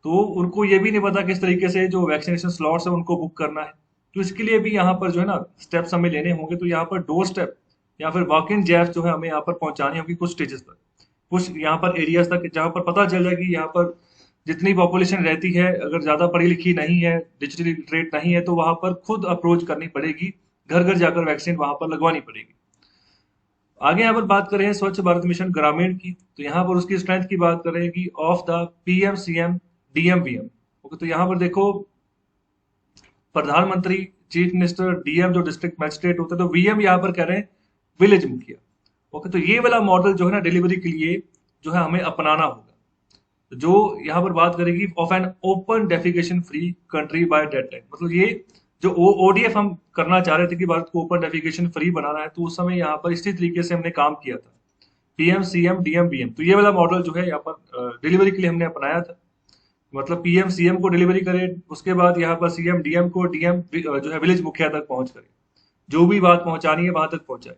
तो उनको ये भी नहीं पता किस तरीके से जो वैक्सीनेशन स्लॉट्स है उनको बुक करना है। तो इसके लिए भी यहाँ पर जो है ना स्टेप्स हमें लेने होंगे। तो यहाँ पर डोर स्टेप या फिर वॉक इन जैब्स जो है हमें यहाँ पर पहुंचानी होगी कुछ स्टेजेस तक, कुछ यहाँ पर एरियाज तक, जहाँ पर पता चल जाए कि यहाँ पर जितनी पॉपुलेशन रहती है अगर ज्यादा पढ़ी लिखी नहीं है, डिजिटली लिटरेट नहीं है, तो वहां पर खुद अप्रोच करनी पड़ेगी, घर घर जाकर वैक्सीन वहां पर लगवानी पड़ेगी। आगे यहाँ पर बात करें स्वच्छ भारत मिशन ग्रामीण की, तो यहाँ पर उसकी स्ट्रेंथ की बात करें of the PM CM DM VM, okay. तो यहाँ पर देखो प्रधानमंत्री, चीफ मिनिस्टर, डीएम जो डिस्ट्रिक्ट मजिस्ट्रेट होता है, तो वीएम यहाँ पर कह रहे हैं विलेज मुखिया, ओके। तो ये वाला मॉडल जो है ना डिलीवरी के लिए जो है हमें अपनाना होगा। जो यहाँ पर बात करेगी of an open defecation free country by date time, मतलब ये जो ओडीएफ हम करना चाह रहे थे कि भारत को ओपन डेफिकेशन फ्री बनाना है, तो उस समय यहाँ पर इसी तरीके से हमने काम किया था, पीएम सीएम डीएम बीएम। तो ये वाला मॉडल जो है यहाँ पर डिलीवरी के लिए हमने अपनाया था, मतलब पीएम सीएम को डिलीवरी करे, उसके बाद यहाँ पर सीएम डीएम को, डीएम जो है विलेज मुखिया तक पहुंच करे, जो भी बात पहुंचानी है वहां तक पहुंचाए,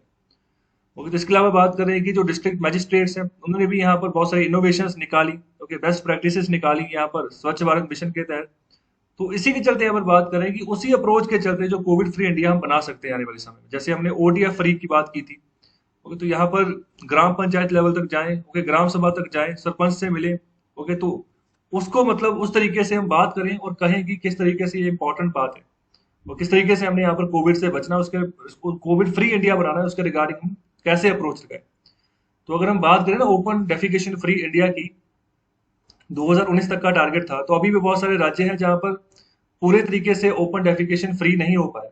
ओके। तो इसके अलावा बात करें कि जो डिस्ट्रिक्ट मजिस्ट्रेट्स हैं उन्होंने भी यहाँ पर बहुत सारी इनोवेशंस निकाली, ओके, बेस्ट प्रैक्टिसेस निकाली यहाँ पर स्वच्छ भारत मिशन के तहत। तो इसी के चलते अगर बात करें कि उसी अप्रोच के चलते जो कोविड फ्री इंडिया हम बना सकते हैं आने वाले समय में, जैसे हमने ओडीएफ फ्री की बात की थी। ओके, तो यहाँ पर ग्राम पंचायत लेवल तक जाएं, ओके, ग्राम सभा तक जाएं, सरपंच से मिले। ओके, तो उसको मतलब उस तरीके से हम बात करें और कहें कि किस तरीके से ये इंपॉर्टेंट बात है और किस तरीके से हमने यहाँ पर कोविड से बचना है, उसको कोविड फ्री इंडिया बनाना है, उसके रिगार्डिंग हम कैसे अप्रोच लगाएं। तो अगर हम बात करें ना ओपन डेफिकेशन फ्री इंडिया की, 2019 तक का टारगेट था, तो अभी भी बहुत सारे राज्य हैं जहां पर पूरे तरीके से ओपन डेफिकेशन फ्री नहीं हो पाया।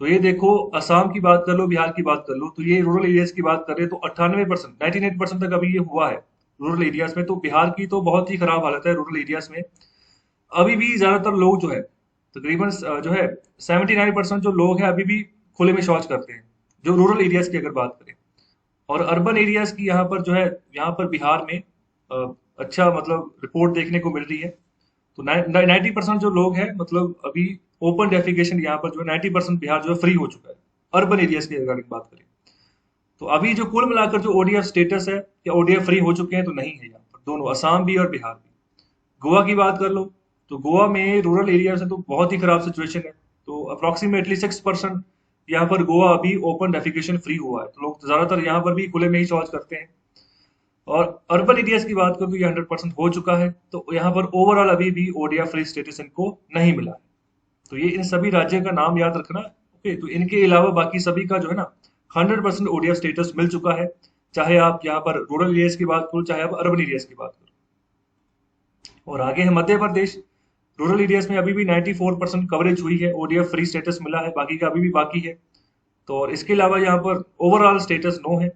तो ये देखो, असम की बात कर लो, बिहार की बात कर लो, तो ये रूरल एरियाज की बात कर रहे हैं तो 98%, 98% तक अभी ये हुआ है रूरल एरियाज में। तो बिहार की तो बहुत ही खराब हालत है रूरल एरियाज में। अभी भी ज्यादातर लोग जो है, तकरीबन जो है 79% जो लोग हैं अभी भी खुले में शौच करते हैं, जो रूरल एरियाज की अगर बात करें। और अर्बन एरियाज की यहाँ पर जो है, यहाँ पर बिहार में अच्छा मतलब रिपोर्ट देखने को मिल रही है। तो 90% जो लोग हैं मतलब अभी ओपन डेफिकेशन यहाँ पर जो है 90% बिहार जो है फ्री हो चुका है, अर्बन एरियाज की रिगार्डिंग बात करें। तो अभी जो कुल मिलाकर जो ओडीएफ स्टेटस है या ओडीएफ फ्री हो चुके हैं तो नहीं है यहाँ पर, दोनों असम भी और बिहार भी। गोवा की बात कर लो, तो गोवा में रूरल एरिया से तो बहुत ही खराब सिचुएशन है। तो अप्रोक्सीमेटली 6% यहाँ पर गोवा अभी ओपन डेफिकेशन फ्री हुआ है। तो लोग ज्यादातर यहाँ पर भी खुले में ही शौच करते हैं। और अर्बन एरियाज की बात करूँ तो ये 100% हो चुका है। तो यहाँ पर ओवरऑल अभी भी ओडीएफ फ्री स्टेटस इनको नहीं मिला है। तो ये इन सभी राज्यों का नाम याद रखना। ओके, तो इनके अलावा बाकी सभी का जो है ना 100% ओडीएफ स्टेटस मिल चुका है, चाहे आप यहाँ पर रूरल एरियाज की बात करो, चाहे आप अर्बन एरियाज की बात करो। और आगे है मध्य प्रदेश। रूरल एरियाज में अभी भी 94% कवरेज हुई है, ओडीएफ फ्री स्टेटस मिला है, बाकी का अभी भी बाकी है। तो और इसके अलावा यहाँ पर ओवरऑल स्टेटस नो है।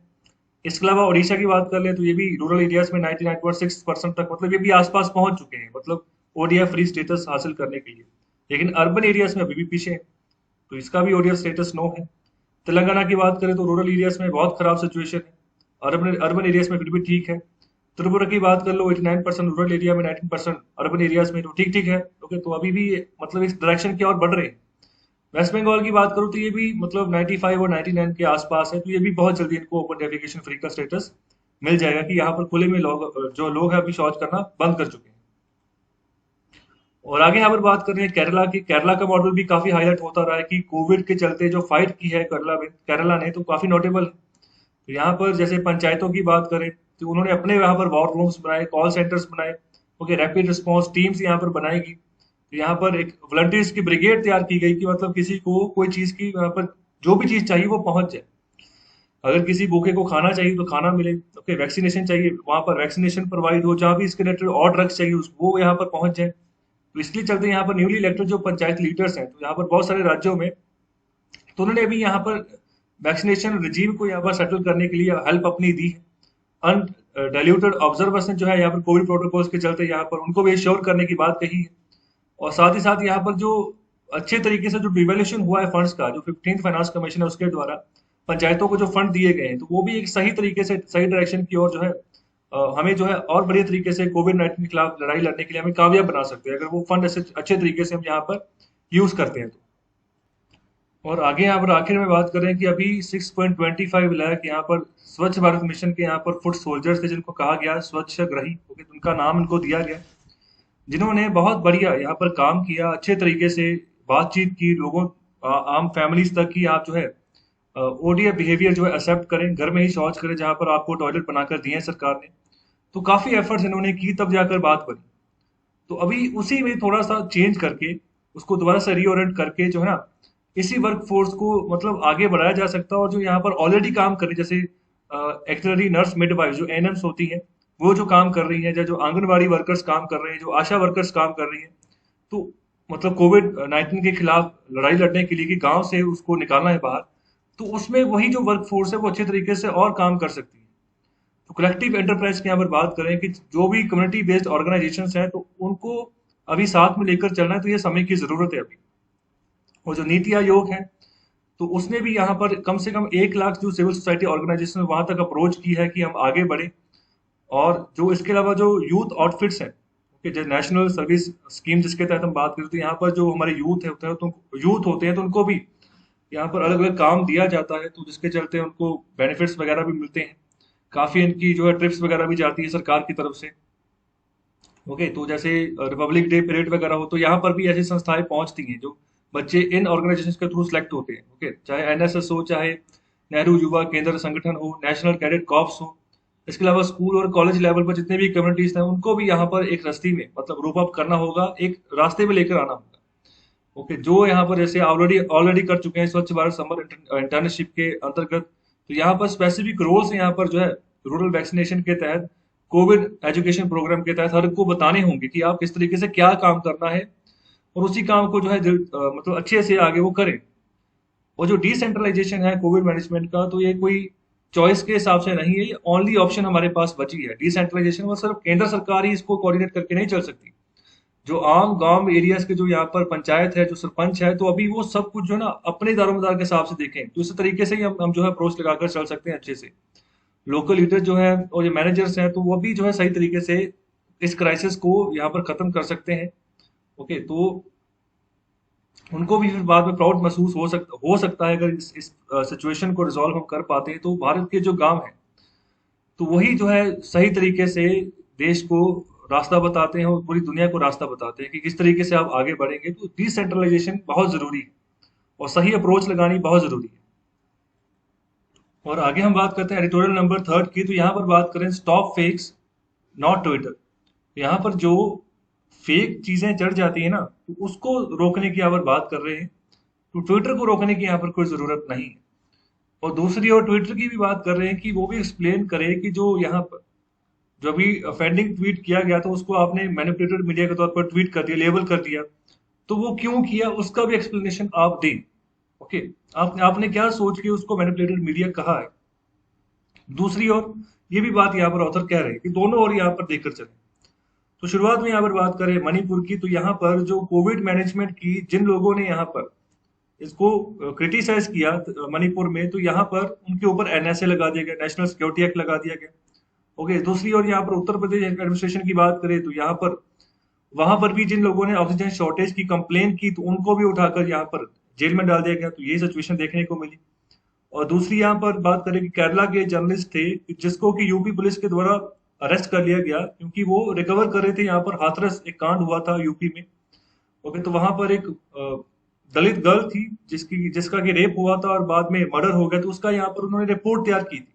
इसके अलावा उड़ीसा की बात कर ले तो ये भी रूरल एरियाज में 99.6% तक मतलब ये भी आसपास पहुंच चुके हैं, मतलब ओडीएफ फ्री स्टेटस हासिल करने के लिए। लेकिन अर्बन एरियाज में अभी भी पीछे है, तो इसका भी ओडीएफ स्टेटस नो है। तेलंगाना की बात करें तो रूरल एरियाज में बहुत खराब सिचुएशन है, अर्बन अर्बन एरियाज में फिर भी ठीक है। त्रिपुरा की बात कर लो, 89% रूरल एरिया में, 19% अर्बन एरियाज में, तो ठीक ठीक है। ओके, तो अभी भी मतलब इस डायरेक्शन की ओर बढ़ रहे हैं। वेस्ट बंगाल की बात करूँ तो ये भी मतलब 95 और 99 के आसपास है। तो ये भी बहुत जल्दी इनको ओपन डेफिकेशन फ्री का स्टेटस मिल जाएगा कि यहाँ पर खुले में लोग जो लोग हैं अभी शौच करना बंद कर चुके हैं। और आगे यहाँ पर बात कर रहे हैं केरला की। केरला का मॉडल भी काफी हाईलाइट होता रहा है कि कोविड के चलते जो फाइट की है केरला ने तो काफी नोटेबल है। तो यहाँ पर जैसे पंचायतों की बात करें तो उन्होंने अपने यहाँ पर वॉर रूम्स बनाए, कॉल सेंटर्स बनाए। ओके, रैपिड रिस्पॉन्स टीम्स यहाँ पर बनाएगी। तो यहाँ पर एक वॉलंटियर्स की ब्रिगेड तैयार की गई कि मतलब किसी को कोई चीज की यहाँ पर जो भी चीज चाहिए वो पहुंच जाए। अगर किसी भूखे को खाना चाहिए तो खाना मिले। ओके, वैक्सीनेशन चाहिए वहां पर वैक्सीनेशन प्रोवाइड हो, जहां भी इसके रिलेटेड और ड्रग्स चाहिए वो यहाँ पर पहुंच जाए। तो इसलिए चलते यहाँ पर न्यूली इलेक्टेड जो पंचायत लीडर्स हैं, तो यहाँ पर बहुत सारे राज्यों में तो उन्होंने अभी यहाँ पर वैक्सीनेशन रिजीम को यहाँ पर सेटल करने के लिए हेल्प अपनी दी है। अनडाइल्यूटेड ऑब्जर्वर्स ने जो है यहाँ पर कोविड प्रोटोकॉल्स के चलते यहाँ पर उनको भी एश्योर करने की बात कही है। और साथ ही साथ यहाँ पर जो अच्छे तरीके से जो डिवेल्यूशन हुआ है फंड्स का, जो 15th फाइनेंस कमीशन है उसके द्वारा पंचायतों को जो फंड दिए गए हैं, तो वो भी एक सही तरीके से सही डायरेक्शन की ओर जो है हमें जो है और बढ़िया तरीके से कोविड-19 के खिलाफ लड़ाई लड़ने के लिए हमें कामयाब बना सकते हैं, अगर वो फंड ऐसे अच्छे तरीके से हम यहाँ पर यूज करते हैं तो। और आगे यहाँ पर आखिर में बात करें कि अभी 6.25 लाख यहाँ पर स्वच्छ भारत मिशन के यहाँ पर फुट सोल्जर्स थे, जिनको कहा गया स्वच्छ ग्रही, ओके, उनका नाम इनको दिया गया, जिन्होंने बहुत बढ़िया यहाँ पर काम किया, अच्छे तरीके से बातचीत की लोगों आम फैमिलीज तक की। आप जो है ओडीएफ बिहेवियर जो है एक्सेप्ट करें, घर में ही शौच करें, जहां पर आपको टॉयलेट बनाकर दिए हैं सरकार ने। तो काफी एफर्ट्स इन्होंने की, तब जाकर बात बनी। तो अभी उसी में थोड़ा सा चेंज करके उसको दोबारा से रीओरिएंट करके जो है ना इसी वर्क फोर्स को मतलब आगे बढ़ाया जा सकता है। और जो यहाँ पर ऑलरेडी काम कर रही, जैसे एक्चुअली नर्स मिडवाइफ जो एएनएम्स होती हैं, वो जो काम कर रही हैं, जो आंगनबाड़ी वर्कर्स काम कर रहे हैं, जो आशा वर्कर्स काम कर रही हैं, तो मतलब कोविड-19 के खिलाफ लड़ाई लड़ने के लिए कि गांव से उसको निकालना है बाहर, तो उसमें वही जो वर्क फोर्स है वो अच्छे तरीके से और काम कर सकती है। तो कलेक्टिव एंटरप्राइज की यहाँ पर बात करें कि जो भी कम्युनिटी बेस्ड ऑर्गेनाइजेशंस हैं तो उनको अभी साथ में लेकर चलना है, तो ये समय की जरूरत है अभी। और जो नीति आयोग है तो उसने भी यहाँ पर कम से कम 1 लाख जो सिविल सोसाइटी ऑर्गेनाइजेशन वहां तक अप्रोच की है कि हम आगे बढ़े। और जो इसके अलावा जो यूथ आउटफिट्स हैं, ओके, जो नेशनल सर्विस स्कीम जिसके तहत हम बात करें, तो यहाँ पर जो हमारे यूथ होते हैं तो उनको भी यहाँ पर अलग अलग काम दिया जाता है, तो जिसके चलते उनको बेनिफिट्स वगैरह भी मिलते हैं। काफी इनकी जो है ट्रिप्स वगैरह भी जाती है सरकार की तरफ से। ओके, तो जैसे रिपब्लिक डे परेड वगैरह हो तो यहाँ पर भी ऐसी संस्थाएं पहुंचती हैं जो बच्चे इन ऑर्गेनाइजेशन के थ्रू सेलेक्ट होते हैं। ओके, चाहे एनएसएस हो, चाहे नेहरू युवा केंद्र संगठन हो, नेशनल कैडेट कॉर्प्स हो। इसके अलावा स्कूल और कॉलेज लेवल पर जितने भी कम्युनिटीज हैं उनको भी यहाँ पर एक रस्ती में मतलब ग्रुप अप करना होगा, एक रास्ते में लेकर आना होगा। ओके, जो यहाँ पर जैसे ऑलरेडी ऑलरेडी कर चुके हैं स्वच्छ भारत समर इंटर्नशिप के अंतर्गत, तो यहाँ पर स्पेसिफिक रोल्स यहाँ पर जो है रूरल वैक्सीनेशन के तहत, कोविड एजुकेशन प्रोग्राम के तहत हर को बताने होंगे कि आप किस तरीके से क्या काम करना है, और उसी काम को जो है मतलब अच्छे से आगे वो करें। और जो डिसेंट्रलाइजेशन है कोविड मैनेजमेंट का, तो ये कोई चॉइस के हिसाब से नहीं है, ये ओनली ऑप्शन हमारे पास बची है डिसेंट्रलाइजेशन। और सिर्फ केंद्र सरकार ही इसको कोऑर्डिनेट करके नहीं चल सकती। जो आम गांव एरियाज के जो यहाँ पर पंचायत है, जो सरपंच है, तो अभी वो सब कुछ जो है ना अपने दारोमदार के हिसाब से देखें, तो इस तरीके से ही हम जो है अप्रोच लगाकर चल सकते हैं अच्छे से। लोकल लीडर जो है और जो मैनेजर्स हैं, तो वो भी जो है सही तरीके से इस क्राइसिस को यहाँ पर खत्म कर सकते हैं। ओके, तो उनको भी फिर बाद में प्राउड महसूस हो सकता है अगर इस सिचुएशन को रिजॉल्व हम कर पाते हैं। तो भारत के जो गांव हैं, तो वही जो है सही तरीके से देश को रास्ता बताते हैं और पूरी दुनिया को रास्ता बताते हैं कि किस तरीके से आप आगे बढ़ेंगे। तो डिसेंट्रलाइजेशन बहुत जरूरी है और सही अप्रोच लगानी बहुत जरूरी है। और आगे हम बात करते हैं एडिटोरियल नंबर 3 की। तो यहाँ पर बात करें स्टॉप फेक्स नॉट ट्विटर। यहाँ पर जो फेक चीजें चढ़ जाती है ना, तो उसको रोकने की यहाँ पर बात कर रहे हैं। तो ट्विटर को रोकने की यहाँ पर कोई जरूरत नहीं है। और दूसरी ओर ट्विटर की भी बात कर रहे हैं कि वो भी एक्सप्लेन करे कि जो यहाँ पर जो अभी ऑफेंडिंग ट्वीट किया गया था उसको आपने मैनिपुलेटेड मीडिया के तौर पर ट्वीट कर दिया, लेबल कर दिया, तो वो क्यों किया उसका भी एक्सप्लेनेशन आप दें। ओके, आपने आपने क्या सोच के उसको मैनिपुलेटेड मीडिया कहा है। दूसरी ओर ये भी बात यहाँ पर ऑथर कह रहे हैं कि दोनों ओर यहाँ पर देखकर चले। तो शुरुआत में यहाँ पर बात करें मणिपुर की, तो यहाँ पर जो कोविड मैनेजमेंट की जिन लोगों ने यहाँ पर इसको क्रिटिसाइज किया मणिपुर में, तो यहाँ पर उनके ऊपर एनएसए लगा दिया गया, नेशनल सिक्योरिटी एक्ट लगा दिया गया। ओके, दूसरी ओर यहाँ पर उत्तर प्रदेश एडमिनिस्ट्रेशन की बात करें, तो यहाँ पर वहां पर भी जिन लोगों ने ऑक्सीजन शॉर्टेज की कंप्लेन की, तो उनको भी उठाकर यहाँ पर जेल में डाल दिया गया। तो ये सिचुएशन देखने को मिली। और दूसरी यहाँ पर बात करें कि केरला के जर्नलिस्ट थे जिसको कि यूपी पुलिस के द्वारा अरेस्ट कर लिया गया, क्योंकि वो रिकवर कर रहे थे। यहाँ पर हाथरस एक कांड हुआ था यूपी में। ओके, तो वहां पर एक दलित गर्ल थी जिसका कि रेप हुआ था और बाद में मर्डर हो गया। तो उसका यहाँ पर उन्होंने रिपोर्ट तैयार की थी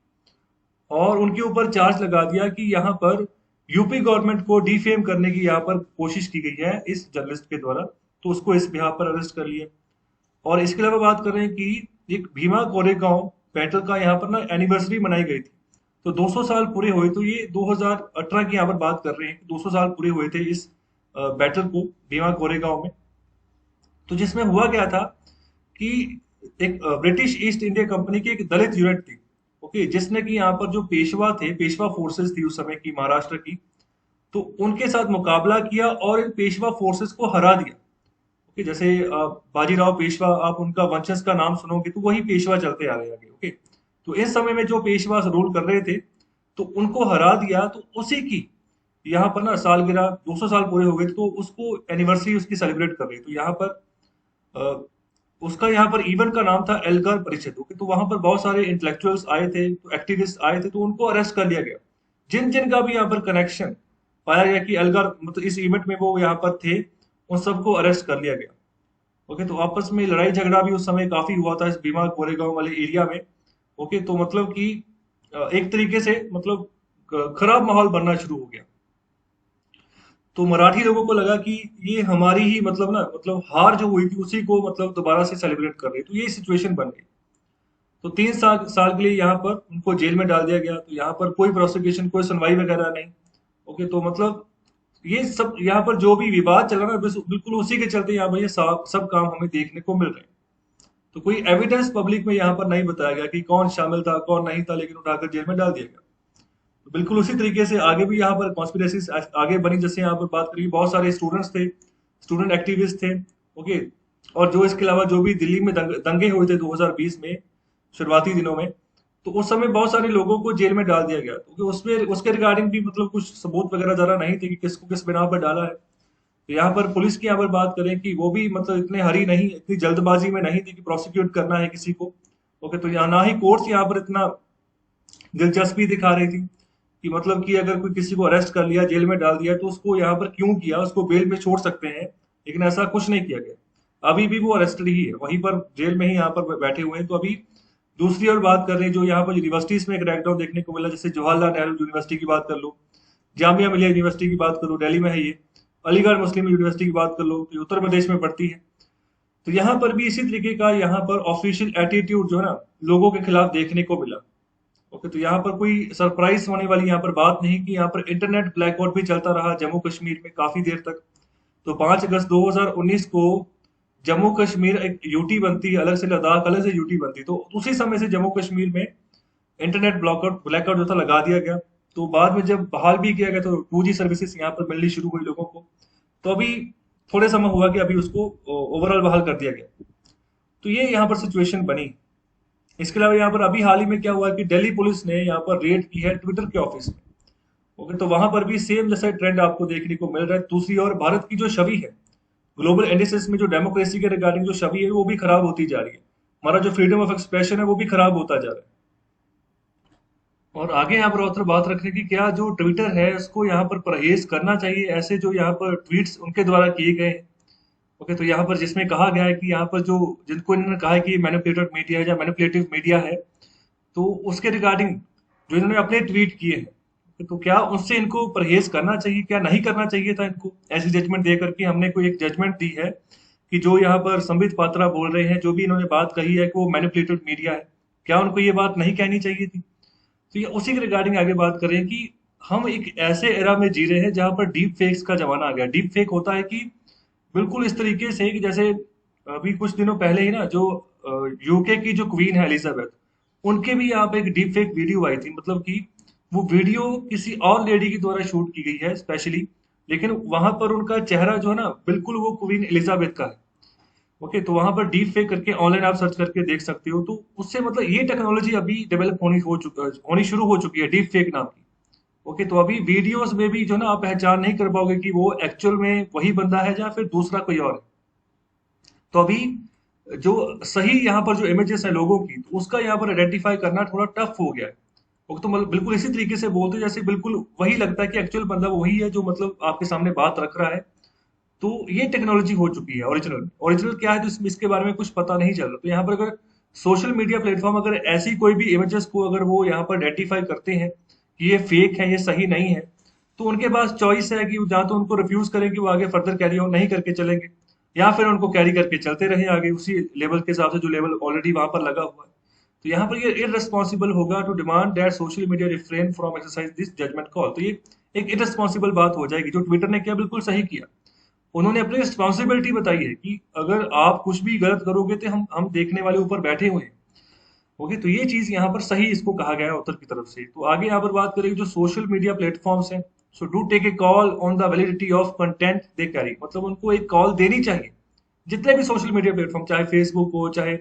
और उनके ऊपर चार्ज लगा दिया कि यहाँ पर यूपी गवर्नमेंट को डिफेम करने की यहाँ पर कोशिश की गई है इस जर्नलिस्ट के द्वारा। तो उसको इस यहाँ पर अरेस्ट कर लिया। और इसके अलावा बात कर रहे हैं कि एक भीमा कोरेगांव बैटल का यहाँ पर ना एनिवर्सरी मनाई गई थी। तो 200 साल पूरे हुए। तो ये 2018 की यहाँ पर बात कर रहे हैं कि 200 साल पूरे हुए थे इस बैटल को भीमा कोरेगांव में। तो जिसमें हुआ क्या था कि एक ब्रिटिश ईस्ट इंडिया कंपनी की एक दलित यूनिट थी। ओके, जिसने कि यहाँ पर जो पेशवा थे, पेशवा फोर्सेस थी उस समय की महाराष्ट्र की, तो उनके साथ मुकाबला किया और इन पेशवा फोर्सेस को हरा दिया। ओके, जैसे बाजीराव पेशवा, आप उनका वंशज का नाम सुनोगे तो वही पेशवा चलते आ रहे हैं आगे। ओके, तो इस समय में जो पेशवा रूल कर रहे थे, तो उनको हरा दिया। तो उसी की यहाँ पर ना सालगिरह 200 साल पूरे हो गए, तो उसको एनिवर्सरी उसकी सेलिब्रेट कर रहे हैं। तो यहाँ पर अ, उसका यहाँ पर इवेंट का नाम था एल्गार परिषद। ओके, तो वहां पर बहुत सारे इंटेलेक्चुअल्स आए थे, तो एक्टिविस्ट आए थे, तो उनको अरेस्ट कर लिया गया। जिन जिन का भी यहाँ पर कनेक्शन पाया गया कि एल्गार मतलब इस इवेंट में वो यहाँ पर थे, उन सबको अरेस्ट कर लिया गया। ओके, तो आपस में लड़ाई झगड़ा भी उस समय काफी हुआ था इस भीमा कोरेगांव वाले एरिया में। ओके, तो मतलब कि एक तरीके से मतलब खराब माहौल बनना शुरू हो गया। तो मराठी लोगों को लगा कि ये हमारी ही मतलब ना मतलब हार जो हुई थी उसी को मतलब दोबारा से सेलिब्रेट कर रहे, तो ये सिचुएशन बन गई। तो 3 साल के लिए यहाँ पर उनको जेल में डाल दिया गया। तो यहाँ पर कोई प्रोसिक्यूशन, कोई सुनवाई वगैरह नहीं। ओके, तो मतलब ये सब यहाँ पर जो भी विवाद चल रहा है बिल्कुल उसी के चलते यहाँ पर ये सब काम हमें देखने को मिल रहे हैं। तो कोई एविडेंस पब्लिक में यहाँ पर नहीं बताया गया कि कौन शामिल था कौन नहीं था, लेकिन उठाकर जेल में डाल दिया गया। तो बिल्कुल उसी तरीके से आगे भी यहाँ पर कॉन्स्पिरेसी आगे बनी। जैसे यहाँ पर बात करिए, बहुत सारे स्टूडेंट्स थे, स्टूडेंट एक्टिविस्ट थे। ओके, और जो इसके अलावा जो भी दिल्ली में दंगे हुए थे 2020 में शुरुआती दिनों में, तो उस समय बहुत सारे लोगों को जेल में डाल दिया गया, क्योंकि उसमें उसके रिगार्डिंग भी मतलब कुछ सबूत वगैरह जरा नहीं थे कि किसको किस बिना पर डाला है। तो यहाँ पर पुलिस की यहाँ पर बात करें कि वो भी मतलब इतने हरी नहीं, इतनी जल्दबाजी में नहीं थी कि प्रोसिक्यूट करना है किसी को। ओके, तो यहाँ ना ही कोर्ट्स यहाँ पर इतना दिलचस्पी दिखा रही थी। कि मतलब कि अगर कोई किसी को अरेस्ट कर लिया, जेल में डाल दिया, तो उसको यहाँ पर क्यों किया, उसको बेल पे छोड़ सकते हैं, लेकिन ऐसा कुछ नहीं किया गया। अभी भी वो अरेस्टेड ही है, वहीं पर जेल में ही यहाँ पर बैठे हुए हैं। तो अभी दूसरी ओर बात कर रहे हैं, जो यहाँ पर यूनिवर्सिटीज में एक क्रैकडाउन देखने को मिला, जैसे जवाहरलाल नेहरू यूनिवर्सिटी की बात कर लो, जामिया मिलिया यूनिवर्सिटी की बात करो, दिल्ली में है ये, अलीगढ़ मुस्लिम यूनिवर्सिटी की बात कर लो, ये उत्तर प्रदेश में पड़ती है। तो यहाँ पर भी इसी तरीके का यहाँ पर ऑफिशियल एटीट्यूड जो है ना, लोगों के खिलाफ देखने को मिला। ओके, तो यहाँ पर कोई सरप्राइज होने वाली यहाँ पर बात नहीं कि यहाँ पर इंटरनेट ब्लैकआउट भी चलता रहा जम्मू कश्मीर में काफी देर तक। तो 5 अगस्त 2019 को जम्मू कश्मीर एक यूटी बनती, अलग से लद्दाख अलग से यूटी बनती, तो उसी समय से जम्मू कश्मीर में इंटरनेट ब्लैकआउट जो था लगा दिया गया। तो बाद में जब बहाल भी किया गया तो 2G सर्विसेज यहाँ पर मिलनी शुरू हुई लोगों को। तो अभी थोड़े समय हुआ कि अभी उसको ओवरऑल बहाल कर दिया गया। तो ये यहाँ पर सिचुएशन बनी। इसके अलावा यहाँ पर अभी हाल ही में क्या हुआ कि दिल्ली पुलिस ने यहाँ पर रेड की है ट्विटर के ऑफिस में। ओके, तो वहां पर भी सेम जैसा ट्रेंड आपको देखने को मिल रहा है। दूसरी ओर भारत की जो छवि है ग्लोबल इंडिसेस में, जो डेमोक्रेसी के रिगार्डिंग जो छवि है, वो भी खराब होती जा रही है। हमारा जो फ्रीडम ऑफ एक्सप्रेशन है वो भी खराब होता जा रहा है। और आगे यहाँ पर और बात रखें कि क्या जो ट्विटर है उसको यहाँ पर परहेज करना चाहिए ऐसे जो यहाँ पर ट्वीट्स उनके द्वारा किए गए हैं। ओके, तो यहाँ पर जिसमें कहा गया है कि यहाँ पर जो जिनको इन्होंने कहा है कि मैनिपुलेटेड मीडिया है या मैनिपुलेटिव मीडिया है, तो उसके रिगार्डिंग जो इन्होंने अपने ट्वीट किए हैं, तो क्या उससे इनको परहेज करना चाहिए, क्या नहीं करना चाहिए था इनको, ऐसी जजमेंट दे करके हमने कोई एक जजमेंट दी है कि जो यहाँ पर संबित पात्रा बोल रहे हैं, जो भी इन्होंने बात कही है कि वो मैनिपुलेटेड मीडिया है, क्या उनको ये बात नहीं कहनी चाहिए थी। तो ये उसी के रिगार्डिंग आगे बात करें कि हम एक ऐसे एरा में जी रहे हैं जहां पर डीप फेक्स का जमाना आ गया। डीप फेक होता है कि बिल्कुल इस तरीके से कि जैसे अभी कुछ दिनों पहले ही ना जो यूके की जो क्वीन है एलिजाबेथ, उनके भी यहाँ पे एक डीप फेक वीडियो आई थी। मतलब कि वो वीडियो किसी और लेडी के द्वारा शूट की गई है स्पेशली, लेकिन वहां पर उनका चेहरा जो है ना बिल्कुल वो क्वीन एलिजाबेथ का है। ओके, तो वहां पर डीप फेक करके ऑनलाइन आप सर्च करके देख सकते हो। तो उससे मतलब ये टेक्नोलॉजी अभी डेवलप होनी शुरू हो चुकी है, डीप फेक नाम की। ओके, तो अभी वीडियोस में भी जो ना आप पहचान नहीं कर पाओगे कि वो एक्चुअल में वही बंदा है या फिर दूसरा कोई और है। तो अभी जो सही यहाँ पर जो इमेजेस है लोगों की, तो उसका यहाँ पर आइडेंटिफाई करना थोड़ा टफ हो गया है। वो तो मतलब बिल्कुल इसी तरीके से बोलते हैं जैसे बिल्कुल वही लगता है कि एक्चुअल बंदा वही है जो मतलब आपके सामने बात रख रहा है। तो ये टेक्नोलॉजी हो चुकी है। ओरिजिनल ओरिजिनल क्या है, तो इसके बारे में कुछ पता नहीं चल रहा। तो यहाँ पर अगर सोशल मीडिया प्लेटफॉर्म अगर ऐसी कोई भी इमेजेस को अगर वो यहाँ पर आइडेंटिफाई करते हैं कि ये फेक है, ये सही नहीं है, तो उनके पास चॉइस है कि जहाँ तो उनको रिफ्यूज करें कि वो आगे फर्दर कैरी ऑन नहीं करके चलेंगे, या फिर उनको कैरी करके चलते रहे आगे उसी लेवल के हिसाब से जो लेवल ऑलरेडी वहां पर लगा हुआ है। तो यहाँ पर ये इररिस्पॉन्सिबल होगा to demand that social media refrain from exercise this judgment call. तो ये एक इररिस्पॉन्सिबल बात हो जाएगी। जो ट्विटर ने किया बिल्कुल सही किया, उन्होंने अपनी रिस्पॉन्सिबिलिटी बताई है कि अगर आप कुछ भी गलत करोगे तो हम देखने वाले ऊपर बैठे हुए हैं। ओके, तो ये चीज यहाँ पर सही इसको कहा गया है उत्तर की तरफ से। तो आगे यहाँ पर बात करेंगे जो सोशल मीडिया प्लेटफॉर्म्स हैं, so do take a call on the validity of content they carry. मतलब उनको एक कॉल देनी चाहिए, जितने भी सोशल मीडिया प्लेटफॉर्म, चाहे फेसबुक हो, चाहे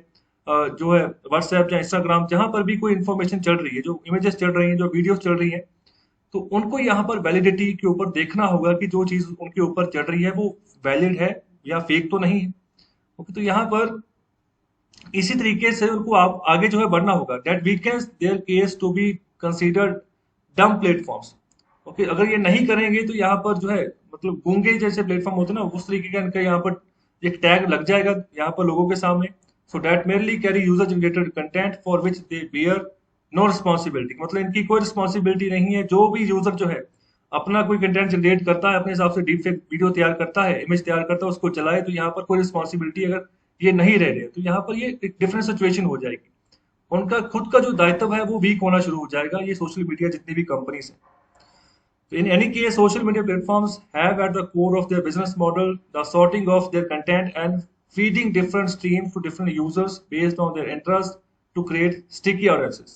जो है व्हाट्सएप, चाहे इंस्टाग्राम, जहां पर भी कोई इन्फॉर्मेशन चल रही है, जो इमेजेस चल रही हैं, जो वीडियोस चल रही हैं, तो उनको यहाँ पर वैलिडिटी के ऊपर देखना होगा कि जो चीज उनके ऊपर चल रही है वो वैलिड है या फेक तो नहीं है। ओके, तो यहाँ पर इसी तरीके से उनको आप आगे जो है बढ़ना होगा। That weakens their case to be considered dumb platforms. Okay, अगर ये नहीं करेंगे तो यहाँ पर जो है मतलब गूंगे जैसे प्लेटफॉर्म होते हैं ना, उस तरीके का इनका यहाँ पर एक टैग लग जाएगा यहाँ पर लोगों के सामने। So that merely carry user generated content for which they bear no responsibility. मतलब इनकी कोई रिस्पॉन्सिबिलिटी नहीं है। जो भी यूजर जो है अपना कोई कंटेंट जनरेट करता है, अपने हिसाब से डीप फेक वीडियो तैयार करता है, इमेज तैयार करता है, उसको चलाए, तो यहाँ पर कोई रिस्पॉन्सिबिलिटी अगर ये नहीं रह रहे तो यहाँ पर ये एक डिफरेंट सिचुएशन हो जाएगी। उनका खुद का जो दायित्व है वो वीक होना शुरू हो जाएगा, ये सोशल मीडिया जितनी भी कंपनीज हैं। So in any case, social media platforms have at the core of their business model the sorting of their content and feeding different streams to different users based on their interest to create sticky audiences.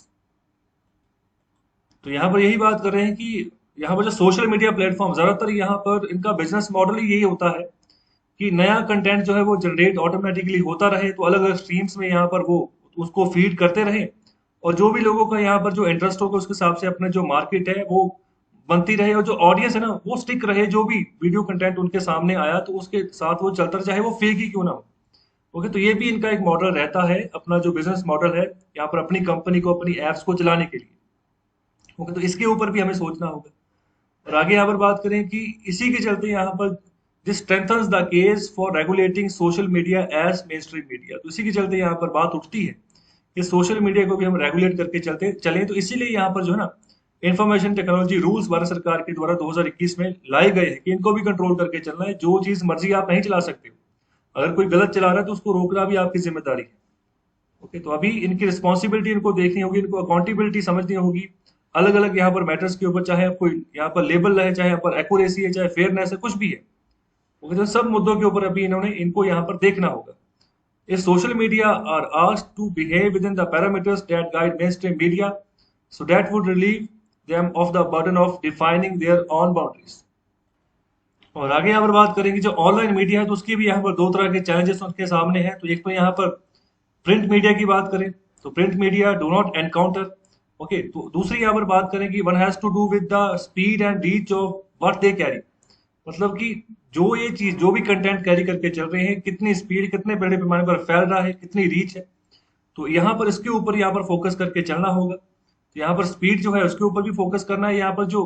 तो यहाँ पर यही बात कर रहे हैं कि यहाँ पर जो सोशल मीडिया प्लेटफॉर्म ज्यादातर यहाँ पर इनका बिजनेस मॉडल ही यही होता है कि नया कंटेंट जो है वो जनरेट ऑटोमेटिकली होता रहे, तो अलग अलग स्ट्रीम्स में यहाँ पर वो उसको फीड करते रहे, और जो भी लोगों का यहाँ पर जो इंटरेस्ट होगा उसके हिसाब से अपने जो मार्केट है वो बनती रहे, और जो ऑडियंस है ना वो स्टिक रहे। जो भी वीडियो कंटेंट उनके सामने आया तो उसके साथ वो चलता रहे, चाहे वो फेक ही क्यों ना हो। ओके, तो ये भी इनका एक मॉडल रहता है, अपना जो बिजनेस मॉडल है यहाँ पर अपनी कंपनी को, अपनी एप्स को चलाने के लिए। ओके, तो इसके ऊपर भी हमें सोचना होगा। और आगे यहाँ पर बात करें कि इसी के चलते यहाँ पर this strengthens the case for regulating social media as mainstream media. तो इसी के चलते यहाँ पर बात उठती है कि सोशल मीडिया को भी हम रेगुलेट करके चलते चलें। तो इसीलिए यहाँ पर जो है ना, इंफॉर्मेशन टेक्नोलॉजी रूल्स भारत सरकार के द्वारा 2021 में लाए गए हैं कि इनको भी कंट्रोल करके चलना है। जो चीज मर्जी आप नहीं चला सकते हो, अगर कोई गलत चला रहा है तो उसको रोकना भी आपकी जिम्मेदारी है। ओके, तो अभी इनकी रिस्पॉन्सिबिलिटी इनको देखनी होगी, इनको अकाउंटेबिलिटी समझनी होगी अलग अलग यहाँ पर मैटर्स के ऊपर, चाहे कोई यहाँ पर लेबल है, चाहे यहाँ पर एक्यूरेसी है, चाहे फेयरनेस है, कुछ भी है। ओके, तो सब मुद्दों के ऊपर अभी इन्होंने इनको यहाँ पर देखना होगा। If social media are asked to behave within the parameters that guide mainstream media, so that would relieve them of the burden of defining their own boundaries. और आगे यहाँ पर बात करेंगे जो ऑनलाइन मीडिया है, तो उसकी भी यहाँ पर दो तरह के चैलेंजेस उनके सामने हैं। तो एक तो यहाँ पर प्रिंट मीडिया की बात करें तो print media do not encounter. Okay, तो दूसरी यहाँ पर बात करें कि one has to do with the speed and reach of what they carry. मतलब कि जो ये चीज, जो भी कंटेंट कैरी करके चल रहे हैं, कितनी स्पीड, कितने बड़े पैमाने पर फैल रहा है, कितनी रीच है, तो यहाँ पर इसके ऊपर यहाँ पर फोकस करके चलना होगा। तो यहाँ पर स्पीड जो है उसके ऊपर भी फोकस करना है, यहाँ पर जो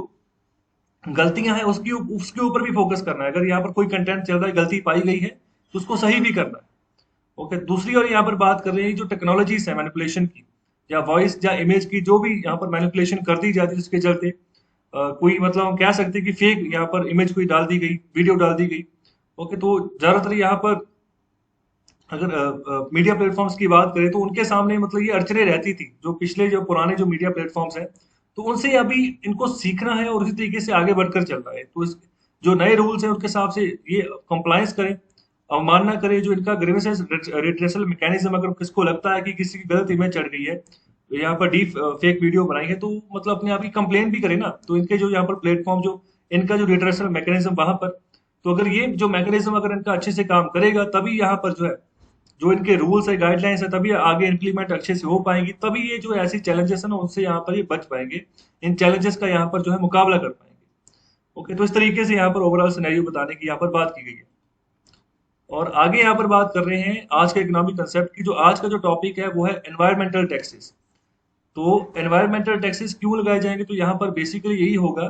गलतियां हैं उसके ऊपर भी फोकस करना है। अगर यहाँ पर कोई कंटेंट चल रहा है, गलती पाई गई है, तो उसको सही भी करना है। ओके, दूसरी ओर यहाँ पर बात कर रहे हैं जो टेक्नोलॉजीज है मैनिपुलेशन की, या वॉइस या इमेज की, जो भी यहाँ पर मैनिपुलेशन कर दी जाती है, जिसके चलते कोई मतलब हम कह सकते हैं कि फेक यहाँ पर इमेज कोई डाल दी गई, वीडियो डाल दी गई। ओके, तो ज्यादातर यहाँ पर अगर मीडिया प्लेटफॉर्म्स की बात करें तो उनके सामने मतलब ये अड़चने रहती थी, जो पिछले जो पुराने जो मीडिया प्लेटफॉर्म्स हैं, तो उनसे अभी इनको सीखना है और उसी तरीके से आगे बढ़कर चलना है। तो जो नए रूल्स हैं उसके हिसाब से ये कंप्लायंस करें, अवमानना करें। जो इनका ग्रीवेंसेस रिट्रेसल मैकेनिज्म, अगर किसको लगता है कि किसी की गलत इमेज चढ़ गई है, तो यहाँ पर डीप फेक वीडियो बनाई है, तो मतलब अपने आप की कंप्लेन भी करें ना। तो इनके जो यहाँ पर प्लेटफॉर्म, जो इनका जो रिट्रेसल मैकेनिज्म वहां पर, तो अगर ये जो मैकेनिज्म अगर इनका अच्छे से काम करेगा, तभी यहाँ पर जो है, जो इनके रूल्स है, गाइडलाइंस है, तभी आगे इंप्लीमेंट अच्छे से हो पाएंगी। तभी ये जो ऐसी चैलेंजेस है ना, उनसे यहाँ पर ये बच पाएंगे, इन चैलेंजेस का यहाँ पर जो है मुकाबला कर पाएंगे। ओके, तो इस तरीके से यहाँ पर ओवरऑल सिनेरियो बताने की यहाँ पर बात की गई है। और आगे यहाँ पर बात कर रहे हैं आज के इकोनॉमिक कंसेप्ट की। जो आज का जो टॉपिक है वो है एनवायरमेंटल टैक्सेस। तो एनवायरमेंटल टैक्सेस क्यों लगाए जाएंगे, तो यहाँ पर बेसिकली यही होगा,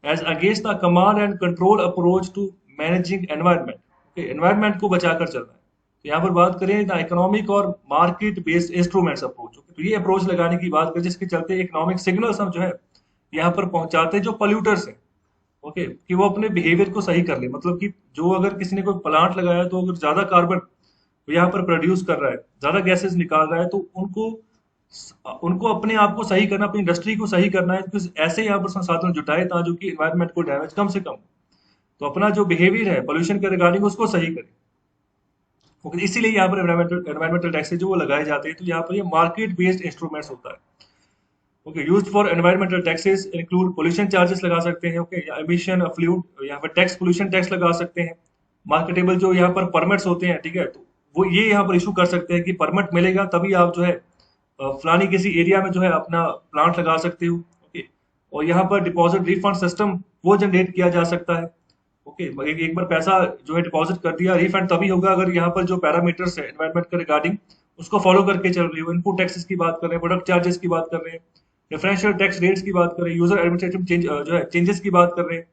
as against the command and control approach to managing environment. Okay, environment को बचाकर चलना है। तो यहाँ पर बात करें द इकोनॉमिक और मार्केट बेस्ड इंस्ट्रूमेंट्स अप्रोच। तो ये अप्रोच लगाने की बात करें जिसके चलते इकोनॉमिक सिग्नल्स हम जो है यहाँ पर पहुंचाते हैं जो पॉल्यूटर्स हैं। ओके, कि वो अपने बिहेवियर को सही कर ले। मतलब कि जो अगर किसी ने कोई प्लांट लगाया, तो अगर ज्यादा कार्बन यहाँ पर प्रोड्यूस कर रहा है, ज्यादा गैसेस निकाल रहा है, तो उनको उनको अपने आप को सही करना, अपनी इंडस्ट्री को सही करना है, तो ऐसे यहाँ पर संसाधन जुटाए ताकि जो कि इन्वायरमेंट को डैमेज कम से कम। तो अपना जो बिहेवियर है पोल्यूशन के रिगार्डिंग उसको सही करें। ओके, इसीलिए यहाँ पर एनवायरमेंटल टैक्सेज जो वो लगाए जाते हैं। तो यहाँ पर ये मार्केट बेस्ड इंस्ट्रूमेंट्स होता है। Okay, used for environmental taxes include pollution charges लगा सकते हैं। ओके, या एमिशन फ्लूड, यहाँ पर टैक्स, पोल्यूशन टैक्स लगा सकते हैं। मार्केटेबल जो यहाँ पर परमिट्स होते हैं, ठीक है, तो वो ये यहाँ पर इशू कर सकते हैं कि परमिट मिलेगा तभी आप जो है फलानी किसी एरिया में जो है अपना प्लांट लगा सकते हो। ओके, और यहाँ पर डिपॉजिट रिफंड सिस्टम वो जनरेट किया जा सकता है। ओके, एक बार पैसा जो है डिपॉजिट कर दिया, रिफंड तभी होगा अगर यहाँ पर जो पैरामीटर्स है एनवायरमेंट के रिगार्डिंग उसको फॉलो करके चल रही हो। इनपुट टैक्सेस की बात कर रहे हैं, प्रोडक्ट चार्जेस की बात कर रहे हैं, डिफरेंशियल टैक्स रेट्स की बात कर रहे हैं, यूजर एडमिनिस्ट्रेटिव चेंज जो है चेंजेस की बात कर रहे हैं,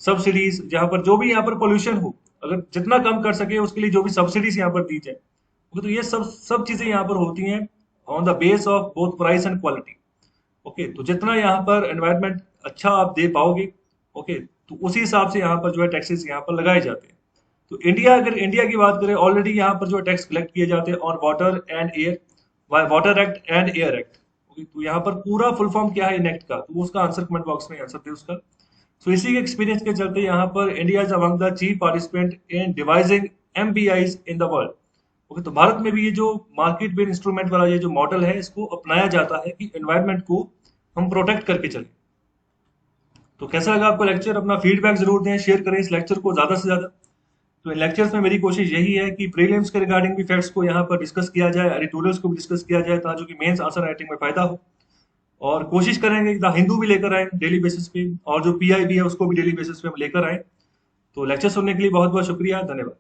सब्सिडीज, जहाँ पर जो भी यहाँ पर पोल्यूशन हो, अगर जितना कम कर सके उसके लिए जो भी सब्सिडीज यहाँ पर दी जाए। ओके, तो ये सब चीजें यहाँ पर होती हैं on the base of both price and quality. Okay, तो जितना यहाँ पर एनवायरमेंट अच्छा आप दे पाओगे, ओके, तो उसी हिसाब से यहाँ पर जो है टैक्सेस यहाँ पर लगाए जाते हैं। तो अगर इंडिया की बात करें, ऑलरेडी यहाँ पर जो टैक्स कलेक्ट किए जाते हैं on water and air, water act and air act. Okay, तो यहाँ पर पूरा फुल फॉर्म क्या है इन एक्ट का, तो उसका आंसर कमेंट बॉक्स में आंसर दे उसका। सो इसी के एक्सपीरियंस के चलते यहाँ पर India is among the chief participant in devising MBIs in the world. Okay, तो भारत में भी ये जो मार्केट बेस्ड इंस्ट्रूमेंट वाला ये जो मॉडल है, इसको अपनाया जाता है कि एनवायरमेंट को हम प्रोटेक्ट करके चलें। तो कैसा लगा आपको लेक्चर? अपना फीडबैक जरूर दें, शेयर करें इस लेक्चर को ज्यादा से ज्यादा। तो इन लेक्चर्स में मेरी कोशिश यही है कि प्रीलिम्स के रिगार्डिंग भी फैक्ट्स को यहाँ पर डिस्कस किया जाए, एडिटोरियल्स को भी डिस्कस किया जाए, ताकि जो कि मेंस आंसर राइटिंग में फायदा हो। और कोशिश करेंगे द हिंदू भी लेकर आए डेली बेसिस पे, और जो पीआई भी है उसको भी डेली बेसिस पे हम लेकर आए। तो लेक्चर सुनने के लिए बहुत बहुत शुक्रिया, धन्यवाद।